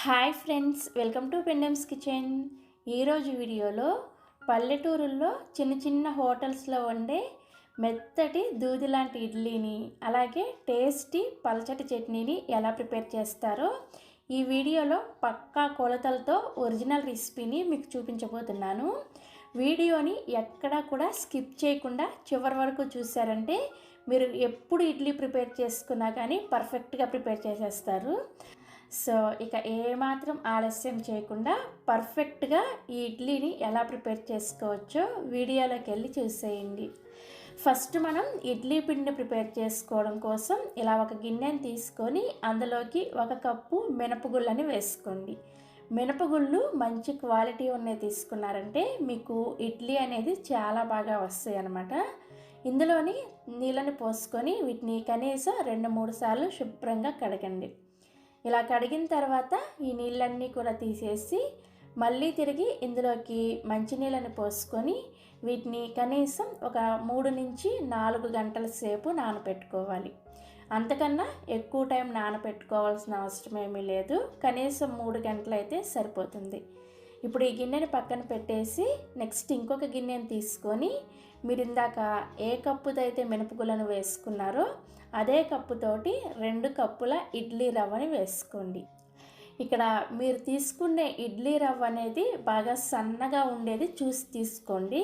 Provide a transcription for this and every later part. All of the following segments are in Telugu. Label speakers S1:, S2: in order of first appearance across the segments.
S1: Hi friends, welcome to Pendam's kitchen. ఈరోజు వీడియోలో పల్లెటూరుల్లో చిన్న చిన్న హోటల్స్లో వండే మెత్తటి దూది లాంటి ఇడ్లీని, అలాగే టేస్టీ పల్చటి చట్నీని ఎలా ప్రిపేర్ చేస్తారో ఈ వీడియోలో పక్కా కొలతలతో ఒరిజినల్ రెసిపీని మీకు చూపించబోతున్నాను. వీడియోని ఎక్కడా కూడా స్కిప్ చేయకుండా చివరి వరకు చూసారంటే మీరు ఎప్పుడు ఇడ్లీ ప్రిపేర్ చేసుకున్నా కానీ పర్ఫెక్ట్గా ప్రిపేర్ చేసేస్తారు. సో ఇక ఏమాత్రం ఆలస్యం చేయకుండా పర్ఫెక్ట్గా ఈ ఇడ్లీని ఎలా ప్రిపేర్ చేసుకోవచ్చో వీడియోలోకి వెళ్ళి చూసేయండి. ఫస్ట్ మనం ఇడ్లీ పిండిని ప్రిపేర్ చేసుకోవడం కోసం ఇలా ఒక గిన్నెని తీసుకొని అందులోకి 1 కప్పు మినపగుళ్ళని వేసుకోండి. మినపగుళ్ళు మంచి క్వాలిటీ ఉన్నవి తీసుకున్నారంటే మీకు ఇడ్లీ అనేది చాలా బాగా వస్తాయి అన్నమాట. ఇందులోని నీళ్ళని పోసుకొని వీటిని కనీసం 2-3 సార్లు శుభ్రంగా కడగండి. ఇలా కడిగిన తర్వాత ఈ నీళ్ళన్నీ కూడా తీసేసి మళ్ళీ తిరిగి ఇందులోకి మంచినీళ్ళని పోసుకొని వీటిని కనీసం ఒక 3-4 గంటల సేపు నానబెట్టుకోవాలి. అంతకన్నా ఎక్కువ టైం నానబెట్టుకోవాల్సిన అవసరం ఏమీ లేదు. కనీసం 3 గంటలు అయితే సరిపోతుంది. ఇప్పుడు ఈ గిన్నెని పక్కన పెట్టేసి నెక్స్ట్ ఇంకొక గిన్నెని తీసుకొని మీరు ఇందాక ఏ కప్పుతో అయితే మినపగుళ్ళను వేసుకున్నారో అదే కప్పుతోటి 2 కప్పుల ఇడ్లీ రవ్వని వేసుకోండి. ఇక్కడ మీరు తీసుకునే ఇడ్లీ రవ్వ అనేది బాగా సన్నగా ఉండేది చూసి తీసుకోండి.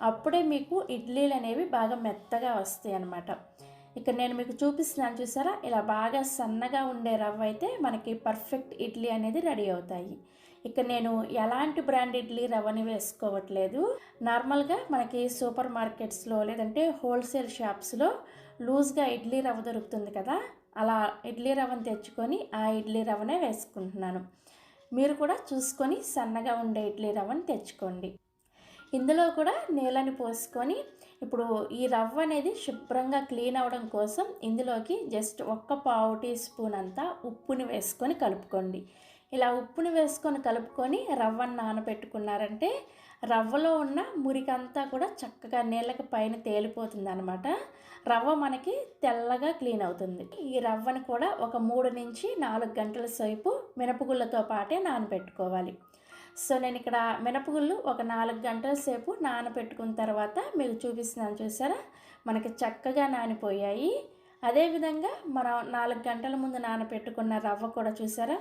S1: అప్పుడే మీకు ఇడ్లీలు అనేవి బాగా మెత్తగా వస్తాయి అన్నమాట. ఇక్కడ నేను మీకు చూపిస్తున్నాను, చూసారా? ఇలా బాగా సన్నగా ఉండే రవ్వ అయితే మనకి పర్ఫెక్ట్ ఇడ్లీ అనేది రెడీ అవుతాయి. ఇక్కడ నేను ఎలాంటి బ్రాండ్ ఇడ్లీ రవ్వని వేసుకోవట్లేదు. నార్మల్గా మనకి సూపర్ మార్కెట్స్లో లేదంటే హోల్సేల్ షాప్స్లో లూజ్గా ఇడ్లీ రవ్వ దొరుకుతుంది కదా, అలా ఇడ్లీ రవ్వను తెచ్చుకొని ఆ ఇడ్లీ రవ్వనే వేసుకుంటున్నాను. మీరు కూడా చూసుకొని సన్నగా ఉండే ఇడ్లీ రవ్వని తెచ్చుకోండి. ఇందులో కూడా నీళ్ళని పోసుకొని ఇప్పుడు ఈ రవ్వ అనేది శుభ్రంగా క్లీన్ అవ్వడం కోసం ఇందులోకి జస్ట్ 1 టీ స్పూన్ అంతా ఉప్పుని వేసుకొని కలుపుకోండి. ఇలా ఉప్పుని వేసుకొని కలుపుకొని రవ్వను నానబెట్టుకున్నారంటే రవ్వలో ఉన్న మురికంతా కూడా చక్కగా నీళ్ళకి పైన తేలిపోతుంది అనమాట. రవ్వ మనకి తెల్లగా క్లీన్ అవుతుంది. ఈ రవ్వని కూడా ఒక 3-4 గంటల సేపు మినపగుళ్ళతో పాటే నానబెట్టుకోవాలి. సో నేను ఇక్కడ మినపగుళ్ళు ఒక 4 గంటల సేపు నానబెట్టుకున్న తర్వాత మీకు చూపిస్తున్నాను, చూసారా? మనకి చక్కగా నానిపోయాయి. అదేవిధంగా మనం 4 గంటల ముందు నానబెట్టుకున్న రవ్వ కూడా చూసారా?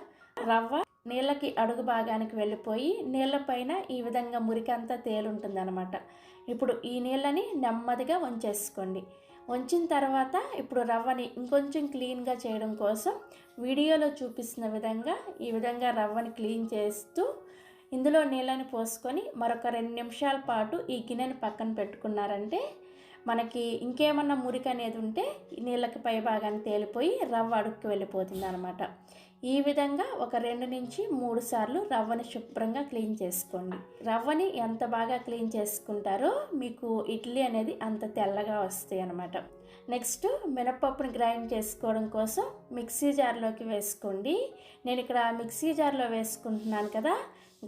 S1: రవ్వ నీళ్ళకి అడుగు భాగానికి వెళ్ళిపోయి నీళ్ళపైన ఈ విధంగా మురికంతా తేలుంటుంది అనమాట. ఇప్పుడు ఈ నీళ్ళని నెమ్మదిగా వంచేసుకోండి. వంచిన తర్వాత ఇప్పుడు రవ్వని ఇంకొంచెం క్లీన్గా చేయడం కోసం వీడియోలో చూపిస్తున్న విధంగా ఈ విధంగా రవ్వని క్లీన్ చేస్తూ ఇందులో నీళ్ళని పోసుకొని మరొక 2 నిమిషాల పాటు ఈ గిన్నెని పక్కన పెట్టుకున్నారంటే మనకి ఇంకేమన్నా మురికి అనేది ఉంటే నీళ్ళకి పై భాగాన్ని తేలిపోయి రవ్వ అడుక్కి వెళ్ళిపోతుంది అనమాట. ఈ విధంగా ఒక 2-3 సార్లు రవ్వని శుభ్రంగా క్లీన్ చేసుకోండి. రవ్వని ఎంత బాగా క్లీన్ చేసుకుంటారో మీకు ఇడ్లీ అనేది అంత తెల్లగా వస్తాయి అన్నమాట. నెక్స్ట్ మినపప్పుని గ్రైండ్ చేసుకోవడం కోసం మిక్సీ జార్లోకి వేసుకోండి. నేను ఇక్కడ మిక్సీ జార్లో వేసుకుంటున్నాను కదా.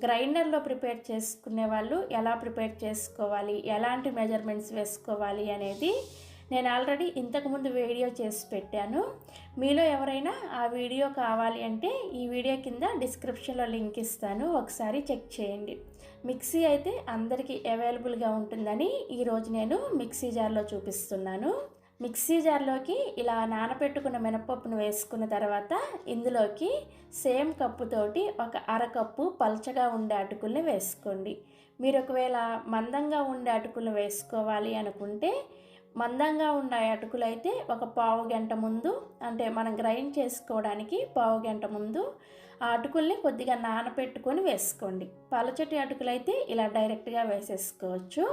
S1: గ్రైండర్లో ప్రిపేర్ చేసుకునే వాళ్ళు ఎలా ప్రిపేర్ చేసుకోవాలి, ఎలాంటి మెజర్మెంట్స్ వేసుకోవాలి అనేది నేను ఆల్రెడీ ఇంతకుముందు వీడియో చేసి పెట్టాను. మీలో ఎవరైనా ఆ వీడియో కావాలి అంటే ఈ వీడియో కింద డిస్క్రిప్షన్లో లింక్ ఇస్తాను, ఒకసారి చెక్ చేయండి. మిక్సీ అయితే అందరికీ అవైలబుల్గా ఉంటుందని ఈరోజు నేను మిక్సీ జార్లో చూపిస్తున్నాను. మిక్సీ జార్లోకి ఇలా నానబెట్టుకున్న మినపప్పును వేసుకున్న తర్వాత ఇందులోకి సేమ్ కప్పుతోటి ఒక 1/2 కప్పు పల్చగా ఉండే అటుకుల్ని వేసుకోండి. మీరు ఒకవేళ మందంగా ఉండే అటుకులు వేసుకోవాలి అనుకుంటే మందంగా ఉండే అటుకులు అయితే ఒక పావు గంట ముందు, అంటే మనం గ్రైండ్ చేసుకోవడానికి పావు గంట ముందు ఆ అటుకుల్ని కొద్దిగా నానబెట్టుకొని వేసుకోండి. పలచటి అటుకులు అయితే ఇలా డైరెక్ట్గా వేసేసుకోవచ్చు.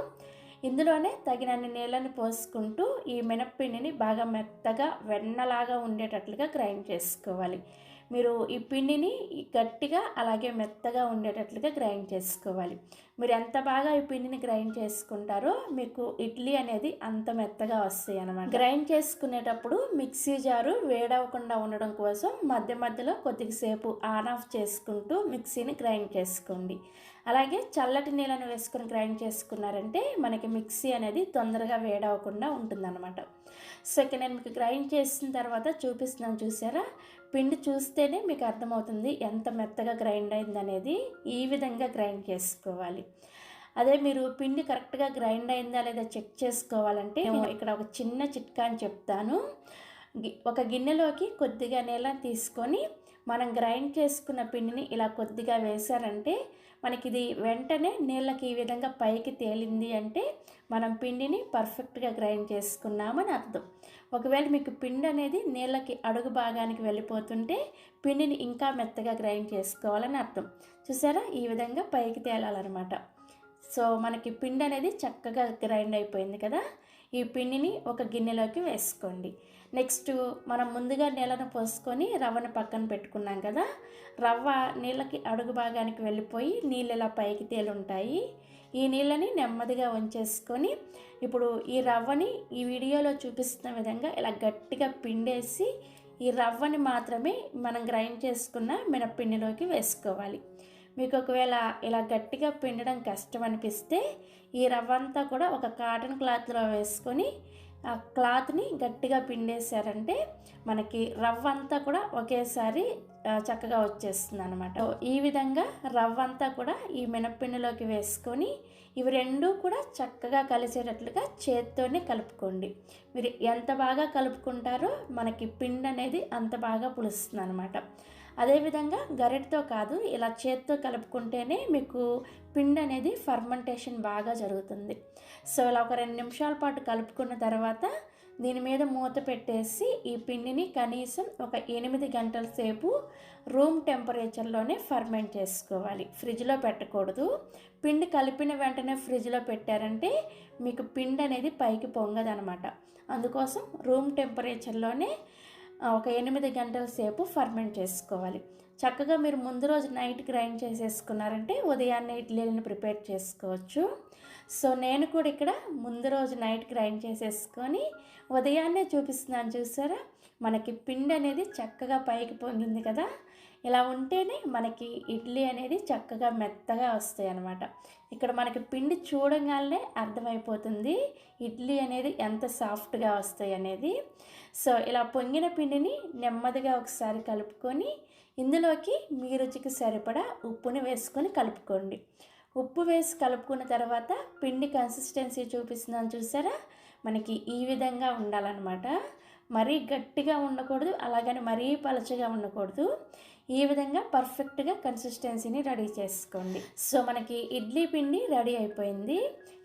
S1: ఇందులోనే తగినన్ని నీళ్ళని పోసుకుంటూ ఈ మినప్పిండిని బాగా మెత్తగా వెన్నలాగా ఉండేటట్లుగా గ్రైండ్ చేసుకోవాలి. మీరు ఈ పిండిని గట్టిగా అలాగే మెత్తగా ఉండేటట్లుగా గ్రైండ్ చేసుకోవాలి. మీరు ఎంత బాగా ఈ పిండిని గ్రైండ్ చేసుకుంటారో మీకు ఇడ్లీ అనేది అంత మెత్తగా వస్తాయి అన్నమాట. గ్రైండ్ చేసుకునేటప్పుడు మిక్సీ జారు వేడవకుండా ఉండడం కోసం మధ్య మధ్యలో కొద్దిసేపు ఆన్ ఆఫ్ చేసుకుంటూ మిక్సీని గ్రైండ్ చేసుకోండి. అలాగే చల్లటి నీళ్ళని వేసుకొని గ్రైండ్ చేసుకున్నారంటే మనకి మిక్సీ అనేది తొందరగా వేడవకుండా ఉంటుందన్నమాట. సో ఇక్కడ నేను మీకు గ్రైండ్ చేసిన తర్వాత చూపిస్తున్నాను, చూసారా? పిండి చూస్తేనే మీకు అర్థమవుతుంది ఎంత మెత్తగా గ్రైండ్ అయిందనేది. ఈ విధంగా గ్రైండ్ చేసుకోవాలి. అదే మీరు పిండి కరెక్ట్గా గ్రైండ్ అయిందా లేదా చెక్ చేసుకోవాలంటే ఇక్కడ ఒక చిన్న చిట్కా అని చెప్తాను. ఒక గిన్నెలోకి కొద్దిగా నీళ్ళ తీసుకొని మనం గ్రైండ్ చేసుకున్న పిండిని ఇలా కొద్దిగా వేశారంటే మనకి ఇది వెంటనే నీళ్ళకి ఈ విధంగా పైకి తేలింది అంటే మనం పిండిని పర్ఫెక్ట్గా గ్రైండ్ చేసుకున్నామని అర్థం. ఒకవేళ మీకు పిండి అనేది నీళ్ళకి అడుగు భాగానికి వెళ్ళిపోతుంటే పిండిని ఇంకా మెత్తగా గ్రైండ్ చేసుకోవాలని అర్థం. చూసారా? ఈ విధంగా పైకి తేలాలన్నమాట. సో మనకి పిండి అనేది చక్కగా గ్రైండ్ అయిపోయింది కదా. ఈ పిండిని ఒక గిన్నెలోకి వేసుకోండి. నెక్స్ట్ మనం ముందుగా నీళ్ళను పోసుకొని రవ్వను పక్కన పెట్టుకున్నాం కదా. రవ్వ నీళ్ళకి అడుగు భాగానికి వెళ్ళిపోయి నీళ్ళు ఇలా పైకి తేలుంటాయి. ఈ నీళ్ళని నెమ్మదిగా ఉంచేసుకొని ఇప్పుడు ఈ రవ్వని ఈ వీడియోలో చూపిస్తున్న విధంగా ఇలా గట్టిగా పిండేసి ఈ రవ్వని మాత్రమే మనం గ్రైండ్ చేసుకున్న మినప్పిండిలోకి వేసుకోవాలి. మీకు ఒకవేళ ఇలా గట్టిగా పిండడం కష్టం అనిపిస్తే ఈ రవ్వ అంతా కూడా ఒక కాటన్ క్లాత్లో వేసుకొని ఆ క్లాత్ని గట్టిగా పిండేశారంటే మనకి రవ్వ అంతా కూడా ఒకేసారి చక్కగా వచ్చేస్తుంది అనమాట. ఈ విధంగా రవ్వ అంతా కూడా ఈ మినప్పిండిలోకి వేసుకొని ఇవి రెండూ కూడా చక్కగా కలిసేటట్లుగా చేత్తోనే కలుపుకోండి. మీరు ఎంత బాగా కలుపుకుంటారో మనకి పిండి అనేది అంత బాగా పులుస్తుంది అనమాట. అదేవిధంగా గరిటతో కాదు, ఇలా చేత్తో కలుపుకుంటేనే మీకు పిండి అనేది ఫర్మెంటేషన్ బాగా జరుగుతుంది. సో ఇలా ఒక 2 నిమిషాల పాటు కలుపుకున్న తర్వాత దీని మీద మూత పెట్టేసి ఈ పిండిని కనీసం ఒక 8 గంటల సేపు రూమ్ టెంపరేచర్లోనే ఫర్మెంట్ చేసుకోవాలి. ఫ్రిడ్జ్లో పెట్టకూడదు. పిండి కలిపిన వెంటనే ఫ్రిడ్జ్లో పెట్టారంటే మీకు పిండి అనేది పైకి పొంగదనమాట. అందుకోసం రూమ్ టెంపరేచర్లోనే ఒక 8 గంటల సేపు ఫర్మెంట్ చేసుకోవాలి. చక్కగా మీరు ముందు రోజు నైట్ గ్రైండ్ చేసేసుకున్నారంటే ఉదయాన్నే ఇడ్లీలను ప్రిపేర్ చేసుకోవచ్చు. సో నేను కూడా ఇక్కడ ముందు రోజు నైట్ గ్రైండ్ చేసేసుకొని ఉదయాన్నే చూపిస్తున్నాను. చూసారా? మనకి పిండి అనేది చక్కగా పైకి పొంగింది కదా. ఇలా ఉంటేనే మనకి ఇడ్లీ అనేది చక్కగా మెత్తగా వస్తాయి అన్నమాట. ఇక్కడ మనకి పిండి చూడగానే అర్థమైపోతుంది ఇడ్లీ అనేది ఎంత సాఫ్ట్గా వస్తాయి అనేది. సో ఇలా పొంగిన పిండిని నెమ్మదిగా ఒకసారి కలుపుకొని ఇందులోకి మీ రుచికి సరిపడా ఉప్పుని వేసుకొని కలుపుకోండి. ఉప్పు వేసి కలుపుకున్న తర్వాత పిండి కన్సిస్టెన్సీ చూపిస్తున్నాను. చూసారా? మనకి ఈ విధంగా ఉండాలన్నమాట. మరీ గట్టిగా ఉండకూడదు, అలాగని మరీ పలచగా ఉండకూడదు. ఈ విధంగా పర్ఫెక్ట్గా కన్సిస్టెన్సీని రెడీ చేసుకోండి. సో మనకి ఇడ్లీ పిండి రెడీ అయిపోయింది.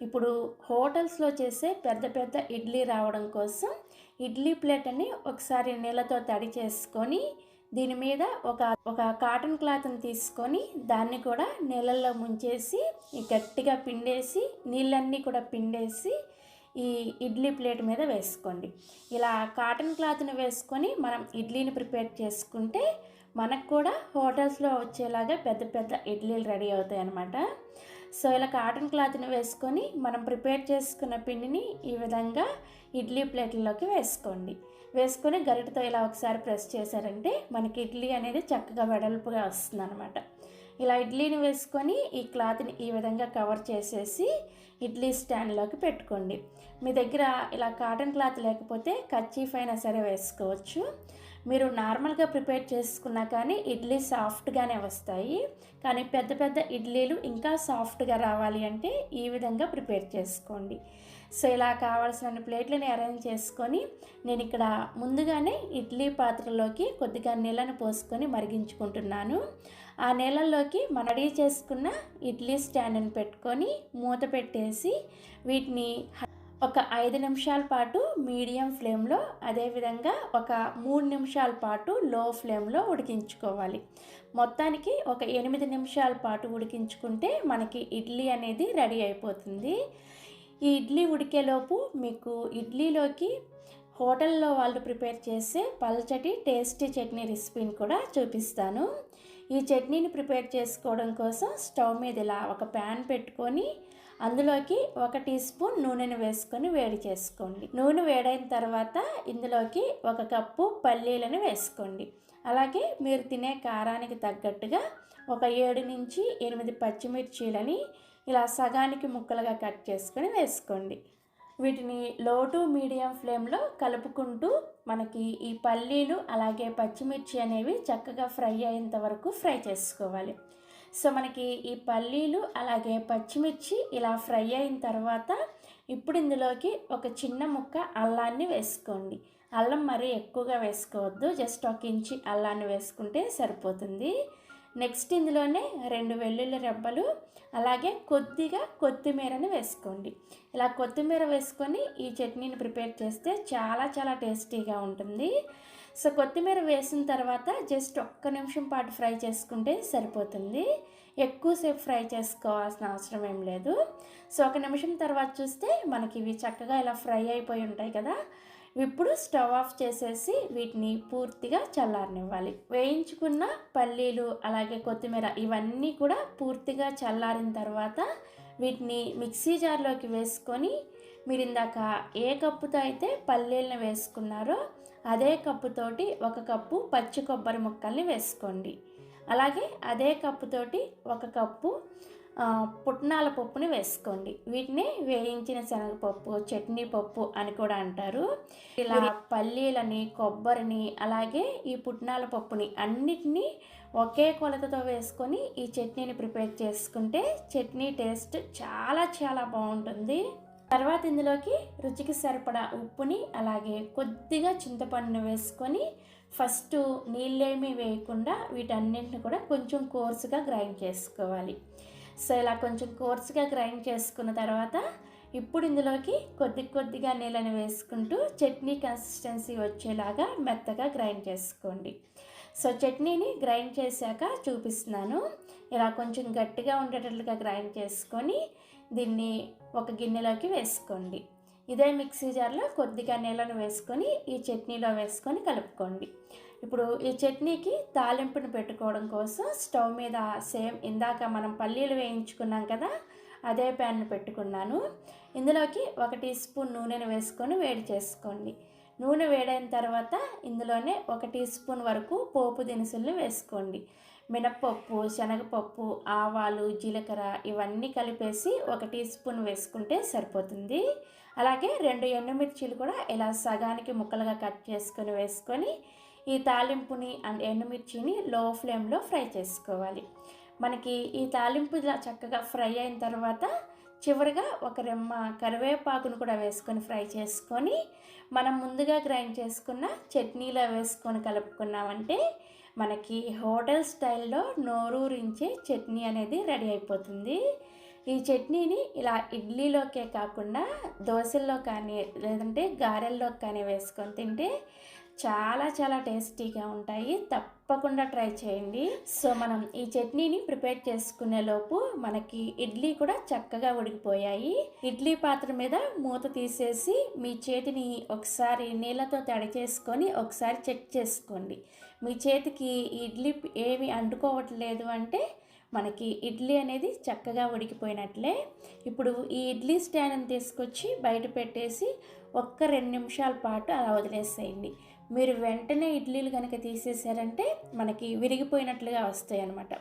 S1: ఇప్పుడు హోటల్స్లో చేసే పెద్ద పెద్ద ఇడ్లీ రావడం కోసం ఇడ్లీ ప్లేట్ అని ఒకసారి నీళ్ళతో తడి చేసుకొని దీని మీద ఒక కాటన్ క్లాత్ని తీసుకొని దాన్ని కూడా నీళ్ళల్లో ముంచేసి గట్టిగా పిండేసి నీళ్ళన్నీ కూడా పిండేసి ఈ ఇడ్లీ ప్లేట్ మీద వేసుకోండి. ఇలా కాటన్ క్లాత్ని వేసుకొని మనం ఇడ్లీని ప్రిపేర్ చేసుకుంటే మనకు కూడా హోటల్స్లో వచ్చేలాగా పెద్ద పెద్ద ఇడ్లీలు రెడీ అవుతాయి అన్నమాట. సో ఇలా కాటన్ క్లాత్ని వేసుకొని మనం ప్రిపేర్ చేసుకున్న పిండిని ఈ విధంగా ఇడ్లీ ప్లేట్లలోకి వేసుకోండి. వేసుకొని గరిటతో ఇలా ఒకసారి ప్రెస్ చేశారంటే మనకి ఇడ్లీ అనేది చక్కగా వెడల్పుగా వస్తుంది అనమాట. ఇలా ఇడ్లీని వేసుకొని ఈ క్లాత్ని ఈ విధంగా కవర్ చేసేసి ఇడ్లీ స్టాండ్లోకి పెట్టుకోండి. మీ దగ్గర ఇలా కాటన్ క్లాత్ లేకపోతే కర్చీఫ్ అయినా సరే వేసుకోవచ్చు. మీరు నార్మల్గా ప్రిపేర్ చేసుకున్నా కానీ ఇడ్లీ సాఫ్ట్గానే వస్తాయి. కానీ పెద్ద పెద్ద ఇడ్లీలు ఇంకా సాఫ్ట్గా రావాలి అంటే ఈ విధంగా ప్రిపేర్ చేసుకోండి. సో ఇలా కావాల్సిన ప్లేట్లను అరేంజ్ చేసుకొని నేను ఇక్కడ ముందుగానే ఇడ్లీ పాత్రలోకి కొద్దిగా నీళ్ళను పోసుకొని మరిగించుకుంటున్నాను. ఆ నీళ్ళల్లోకి మనం రెడీ చేసుకున్న ఇడ్లీ స్టాండ్ని పెట్టుకొని మూత పెట్టేసి వీటిని ఒక 5 నిమిషాల పాటు మీడియం ఫ్లేమ్లో, అదేవిధంగా ఒక 3 నిమిషాల పాటు లో ఫ్లేమ్లో ఉడికించుకోవాలి. మొత్తానికి ఒక 8 నిమిషాల పాటు ఉడికించుకుంటే మనకి ఇడ్లీ అనేది రెడీ అయిపోతుంది. ఈ ఇడ్లీ ఉడికేలోపు మీకు ఇడ్లీలోకి హోటల్లో వాళ్ళు ప్రిపేర్ చేసే పల్చటి టేస్టీ చట్నీ రెసిపీని కూడా చూపిస్తాను. ఈ చట్నీని ప్రిపేర్ చేసుకోవడం కోసం స్టవ్ మీద ఇలా ఒక ప్యాన్ పెట్టుకొని అందులోకి 1 టీ స్పూన్ నూనెను వేసుకొని వేడి చేసుకోండి. నూనె వేడైన తర్వాత ఇందులోకి 1 కప్పు పల్లీలను వేసుకోండి. అలాగే మీరు తినే కారానికి తగ్గట్టుగా ఒక 7 నుంచి 8 పచ్చిమిర్చీలని ఇలా సగానికి ముక్కలుగా కట్ చేసుకొని వేసుకోండి. వీటిని లో టు మీడియం ఫ్లేమ్లో కలుపుకుంటూ మనకి ఈ పల్లీలు అలాగే పచ్చిమిర్చి అనేవి చక్కగా ఫ్రై అయ్యేంత వరకు ఫ్రై చేసుకోవాలి. సో మనకి ఈ పల్లీలు అలాగే పచ్చిమిర్చి ఇలా ఫ్రై అయిన తర్వాత ఇప్పుడు ఇందులోకి ఒక చిన్న ముక్క అల్లాన్ని వేసుకోండి. అల్లం మరీ ఎక్కువగా వేసుకోవద్దు, జస్ట్ 1 ఇంచు అల్లాన్ని వేసుకుంటే సరిపోతుంది. నెక్స్ట్ ఇందులోనే 2 వెల్లుల్లి రెబ్బలు అలాగే కొద్దిగా కొత్తిమీరని వేసుకోండి. ఇలా కొత్తిమీర వేసుకొని ఈ చట్నీని ప్రిపేర్ చేస్తే చాలా చాలా టేస్టీగా ఉంటుంది. సో కొత్తిమీర వేసిన తర్వాత జస్ట్ 1 నిమిషం పాటు ఫ్రై చేసుకుంటే సరిపోతుంది. ఎక్కువసేపు ఫ్రై చేసుకోవాల్సిన అవసరం ఏం లేదు. సో 1 నిమిషం తర్వాత చూస్తే మనకి ఇవి చక్కగా ఇలా ఫ్రై అయిపోయి ఉంటాయి కదా. ఇప్పుడు స్టవ్ ఆఫ్ చేసేసి వీటిని పూర్తిగా చల్లారనివ్వాలి. వేయించుకున్న పల్లీలు అలాగే కొత్తిమీర ఇవన్నీ కూడా పూర్తిగా చల్లారిన తర్వాత వీటిని మిక్సీ జార్లోకి వేసుకొని మీరు ఇందాక ఏ కప్పుతో అయితే పల్లీలను వేసుకున్నారో అదే కప్పుతోటి 1 కప్పు పచ్చి కొబ్బరి ముక్కల్ని వేసుకోండి. అలాగే అదే కప్పుతోటి 1 కప్పు పుట్నాల పప్పుని వేసుకోండి. వీటిని వేయించిన శనగపప్పు, చట్నీ పప్పు అని కూడా అంటారు. ఇలా పల్లీలని, కొబ్బరిని అలాగే ఈ పుట్నాల పప్పుని అన్నిటినీ ఒకే కొలతతో వేసుకొని ఈ చట్నీని ప్రిపేర్ చేసుకుంటే చట్నీ టేస్ట్ చాలా చాలా బాగుంటుంది. తర్వాత ఇందులోకి రుచికి సరిపడా ఉప్పుని అలాగే కొద్దిగా చింతపండుని వేసుకొని ఫస్ట్ నీళ్ళేమీ వేయకుండా వీటన్నింటిని కూడా కొంచెం కోర్సుగా గ్రైండ్ చేసుకోవాలి. సో ఇలా కొంచెం కోర్సుగా గ్రైండ్ చేసుకున్న తర్వాత ఇప్పుడు ఇందులోకి కొద్దిగా నీళ్ళని వేసుకుంటూ చట్నీ కన్సిస్టెన్సీ వచ్చేలాగా మెత్తగా గ్రైండ్ చేసుకోండి. సో చట్నీని గ్రైండ్ చేశాక చూపిస్తున్నాను. ఇలా కొంచెం గట్టిగా ఉండేటట్లుగా గ్రైండ్ చేసుకొని దీన్ని ఒక గిన్నెలోకి వేసుకోండి. ఇదే మిక్సీ జార్లో కొద్దిగా నీళ్ళను వేసుకొని ఈ చట్నీలో వేసుకొని కలుపుకోండి. ఇప్పుడు ఈ చట్నీకి తాలింపుని పెట్టుకోవడం కోసం స్టవ్ మీద సేమ్ ఇందాక మనం పల్లీలు వేయించుకున్నాం కదా అదే ప్యాన్ను పెట్టుకున్నాను. ఇందులోకి 1 టీ స్పూన్ నూనెను వేసుకొని వేడి చేసుకోండి. నూనె వేడైన తర్వాత ఇందులోనే 1 టీ స్పూన్ వరకు పోపు దినుసులను వేసుకోండి. మినప్పప్పు, శనగపప్పు, ఆవాలు, జీలకర్ర ఇవన్నీ కలిపేసి 1 టీ స్పూన్ వేసుకుంటే సరిపోతుంది. అలాగే 2 ఎండుమిర్చీలు కూడా ఇలా సగానికి ముక్కలుగా కట్ చేసుకొని వేసుకొని ఈ తాలింపుని అండ్ ఎండుమిర్చిని లో ఫ్లేమ్లో ఫ్రై చేసుకోవాలి. మనకి ఈ తాలింపు ఇలా చక్కగా ఫ్రై అయిన తర్వాత చివరిగా 1 రెమ్మ కరివేపాకును కూడా వేసుకొని ఫ్రై చేసుకొని మనం ముందుగా గ్రైండ్ చేసుకున్న చట్నీలో వేసుకొని కలుపుకున్నామంటే మనకి హోటల్ స్టైల్లో నోరూరించే చట్నీ అనేది రెడీ అయిపోతుంది. ఈ చట్నీని ఇలా ఇడ్లీలోకే కాకుండా దోశల్లో కానీ లేదంటే గారెల్లో కానీ వేసుకొని తింటే చాలా చాలా టేస్టీగా ఉంటాయి. తప్పకుండా ట్రై చేయండి. సో మనం ఈ చట్నీని ప్రిపేర్ చేసుకునే లోపు మనకి ఇడ్లీ కూడా చక్కగా ఉడికిపోయాయి. ఇడ్లీ పాత్ర మీద మూత తీసేసి మీ చేతిని ఒకసారి నీళ్ళతో తడి చేసుకొని ఒకసారి చెక్ చేసుకోండి. మీ చేతికి ఇడ్లీ ఏమి అంటుకోవట్లేదు అంటే మనకి ఇడ్లీ అనేది చక్కగా ఉడికిపోయినట్లే. ఇప్పుడు ఈ ఇడ్లీ స్టాండ్ని తీసుకొచ్చి బయట పెట్టేసి 2 నిమిషాల పాటు అలా వదిలేసేయండి. మీరు వెంటనే ఇడ్లీలు కనుక తీసేసారంటే మనకి విరిగిపోయినట్లుగా వస్తాయి అన్నమాట.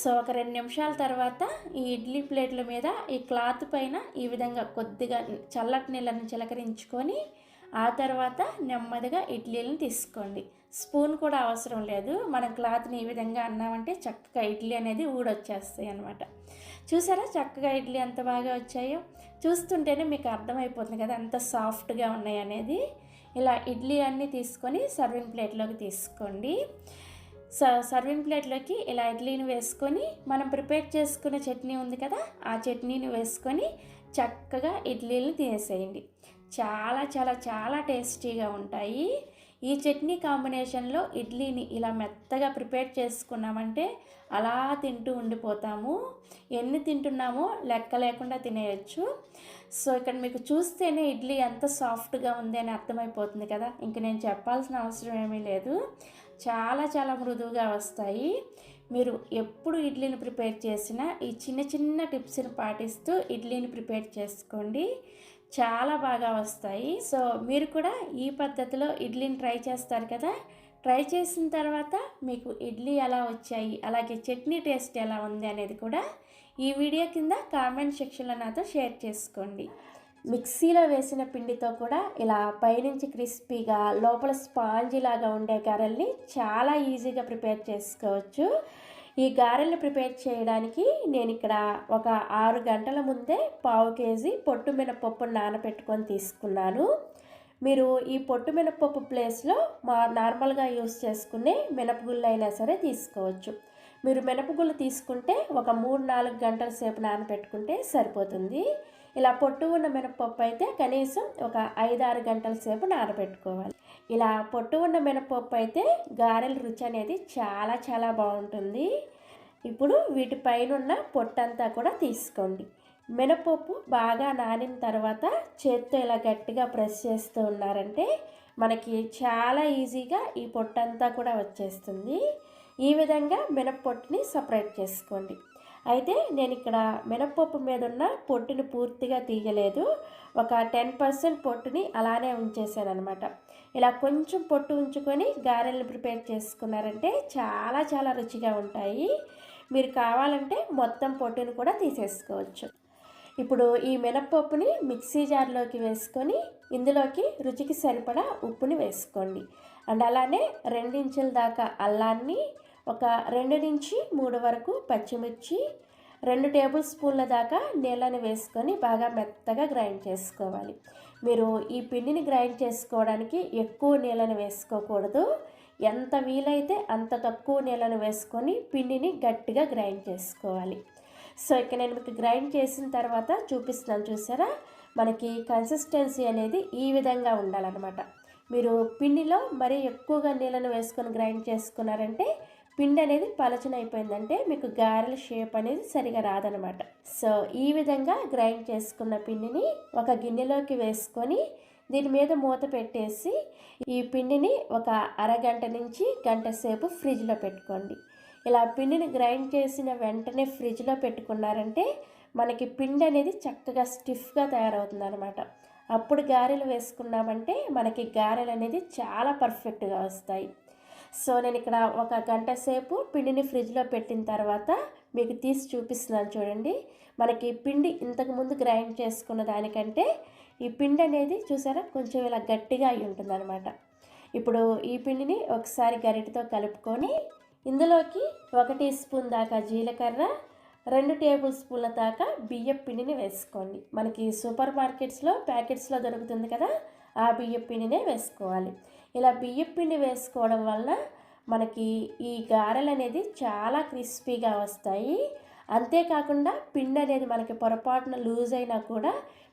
S1: సో 2 నిమిషాల తర్వాత ఈ ఇడ్లీ ప్లేట్ల మీద ఈ క్లాత్ పైన ఈ విధంగా కొద్దిగా చల్లటి నీళ్ళని చిలకరించుకొని ఆ తర్వాత నెమ్మదిగా ఇడ్లీలను తీసుకోండి. స్పూన్ కూడా అవసరం లేదు. మనం క్లాత్ని ఈ విధంగా అన్నామంటే చక్కగా ఇడ్లీ అనేది ఊడొచ్చేస్తాయి అన్నమాట. చూసారా చక్కగా ఇడ్లీ ఎంత బాగా వచ్చాయో? చూస్తుంటేనే మీకు అర్థమైపోతుంది కదా ఎంత సాఫ్ట్గా ఉన్నాయి అనేది. ఇలా ఇడ్లీ అన్నీ తీసుకొని సర్వింగ్ ప్లేట్లోకి తీసుకోండి. సర్వింగ్ ప్లేట్లోకి ఇలా ఇడ్లీని వేసుకొని మనం ప్రిపేర్ చేసుకున్న చట్నీ ఉంది కదా ఆ చట్నీని వేసుకొని చక్కగా ఇడ్లీని తినేసేయండి. చాలా చాలా చాలా టేస్టీగా ఉంటాయి. ఈ చట్నీ కాంబినేషన్లో ఇడ్లీని ఇలా మెత్తగా ప్రిపేర్ చేసుకున్నామంటే అలా తింటూ ఉండిపోతాము. ఎన్ని తింటున్నామో లెక్క లేకుండా తినేయచ్చు. సో ఇక్కడ మీకు చూస్తేనే ఇడ్లీ ఎంత సాఫ్ట్గా ఉంది అని అర్థమైపోతుంది కదా. ఇంక నేను చెప్పాల్సిన అవసరం ఏమీ లేదు. చాలా చాలా మృదువుగా వస్తాయి. మీరు ఎప్పుడు ఇడ్లీని ప్రిపేర్ చేసినా ఈ చిన్న చిన్న టిప్స్ని పాటిస్తూ ఇడ్లీని ప్రిపేర్ చేసుకోండి. చాలా బాగా వస్తాయి. సో మీరు కూడా ఈ పద్ధతిలో ఇడ్లీని ట్రై చేస్తారు కదా. ట్రై చేసిన తర్వాత మీకు ఇడ్లీ ఎలా వచ్చాయి అలాగే చట్నీ టేస్ట్ ఎలా ఉంది అనేది కూడా ఈ వీడియో కింద కామెంట్ సెక్షన్లో నాతో షేర్ చేసుకోండి. మిక్సీలో వేసిన పిండితో కూడా ఇలా పైనుంచి క్రిస్పీగా లోపల స్పాంజీ లాగా ఉండే గారెల్ని చాలా ఈజీగా ప్రిపేర్ చేసుకోవచ్చు. ఈ గారెల్ని ప్రిపేర్ చేయడానికి నేను ఇక్కడ ఒక 6 గంటల ముందే 1/2 కేజీ పొట్టు మినపప్పును నానబెట్టుకొని తీసుకున్నాను. మీరు ఈ పొట్టు మినపప్పు ప్లేస్లో నార్మల్గా యూస్ చేసుకునే మినపగుళ్ళు అయినా సరే తీసుకోవచ్చు. మీరు మినపగుళ్ళు తీసుకుంటే ఒక 3-4 గంటల సేపు నానబెట్టుకుంటే సరిపోతుంది. ఇలా పొట్టు ఉన్న మినపప్పు అయితే కనీసం ఒక 5-6 గంటల సేపు నానబెట్టుకోవాలి. ఇలా పొట్టు ఉన్న మినపప్పు అయితే గారెల రుచి అనేది చాలా చాలా బాగుంటుంది. ఇప్పుడు వీటిపైన ఉన్న పొట్టంతా కూడా తీసుకోండి. మినపప్పు బాగా నానిన తర్వాత చేత్తో ఇలా గట్టిగా ప్రెస్ చేస్తూ ఉన్నారంటే మనకి చాలా ఈజీగా ఈ పొట్టంతా కూడా వచ్చేస్తుంది. ఈ విధంగా మినప్పొట్టుని సపరేట్ చేసుకోండి. అయితే నేను ఇక్కడ మినప్పప్పు మీద ఉన్న పొట్టుని పూర్తిగా తీయలేదు. ఒక 10% పొట్టుని అలానే ఉంచేసాను అనమాట. ఇలా కొంచెం పొట్టు ఉంచుకొని గారెల్ని ప్రిపేర్ చేసుకున్నారంటే చాలా చాలా రుచిగా ఉంటాయి. మీరు కావాలంటే మొత్తం పొట్టుని కూడా తీసేసుకోవచ్చు. ఇప్పుడు ఈ మినప్పప్పుని మిక్సీ జార్లోకి వేసుకొని ఇందులోకి రుచికి సరిపడా ఉప్పుని వేసుకోండి. అండ్ అలానే 2 ఇంచుల దాకా అల్లాన్ని, ఒక 2 నుంచి 3 వరకు పచ్చిమిర్చి, 2 టేబుల్ స్పూన్ల దాకా నీళ్ళని వేసుకొని బాగా మెత్తగా గ్రైండ్ చేసుకోవాలి. మీరు ఈ పిండిని గ్రైండ్ చేసుకోవడానికి ఎక్కువ నీళ్ళని వేసుకోకూడదు. ఎంత వీలైతే అంత తక్కువ నీళ్ళని వేసుకొని పిండిని గట్టిగా గ్రైండ్ చేసుకోవాలి. సో ఇక్కడ నేను మీకు గ్రైండ్ చేసిన తర్వాత చూపిస్తున్నాను, చూసారా? మనకి కన్సిస్టెన్సీ అనేది ఈ విధంగా ఉండాలన్నమాట. మీరు పిండిలో మరీ ఎక్కువగా నీళ్ళను వేసుకొని గ్రైండ్ చేసుకున్నారంటే పిండి అనేది పలచనైపోయిందంటే మీకు గారెల షేప్ అనేది సరిగా రాదనమాట. సో ఈ విధంగా గ్రైండ్ చేసుకున్న పిండిని ఒక గిన్నెలోకి వేసుకొని దీని మీద మూత పెట్టేసి ఈ పిండిని ఒక అరగంట నుంచి గంట సేపు ఫ్రిడ్జ్లో పెట్టుకోండి. ఇలా పిండిని గ్రైండ్ చేసిన వెంటనే ఫ్రిడ్జ్లో పెట్టుకున్నారంటే మనకి పిండి అనేది చక్కగా స్టిఫ్గా తయారవుతుంది అనమాట. అప్పుడు గారెలు వేసుకున్నామంటే మనకి గారెలు అనేది చాలా పర్ఫెక్ట్గా వస్తాయి. సో నేను ఇక్కడ ఒక గంట సేపు పిండిని ఫ్రిడ్జ్లో పెట్టిన తర్వాత మీకు తీసి చూపిస్తున్నాను, చూడండి. మనకి పిండి ఇంతకుముందు గ్రైండ్ చేసుకున్న దానికంటే ఈ పిండి అనేది చూసారా కొంచెం ఇలా గట్టిగా అయి ఉంటుంది అనమాట. ఇప్పుడు ఈ పిండిని ఒకసారి గరిటెతో కలుపుకొని ఇందులోకి 1 టీ స్పూన్ దాకా జీలకర్ర, 2 టేబుల్ స్పూన్ల దాకా బియ్యం పిండిని వేసుకోండి. మనకి సూపర్ మార్కెట్స్లో ప్యాకెట్స్లో దొరుకుతుంది కదా, ఆ బియ్యం పిండినే వేసుకోవాలి. ఇలా బియ్యం పిండి వేసుకోవడం వల్ల మనకి ఈ గారెలు అనేది చాలా క్రిస్పీగా వస్తాయి. అంతేకాకుండా పిండి అనేది మనకి పొరపాటున లూజ్ అయినా కూడా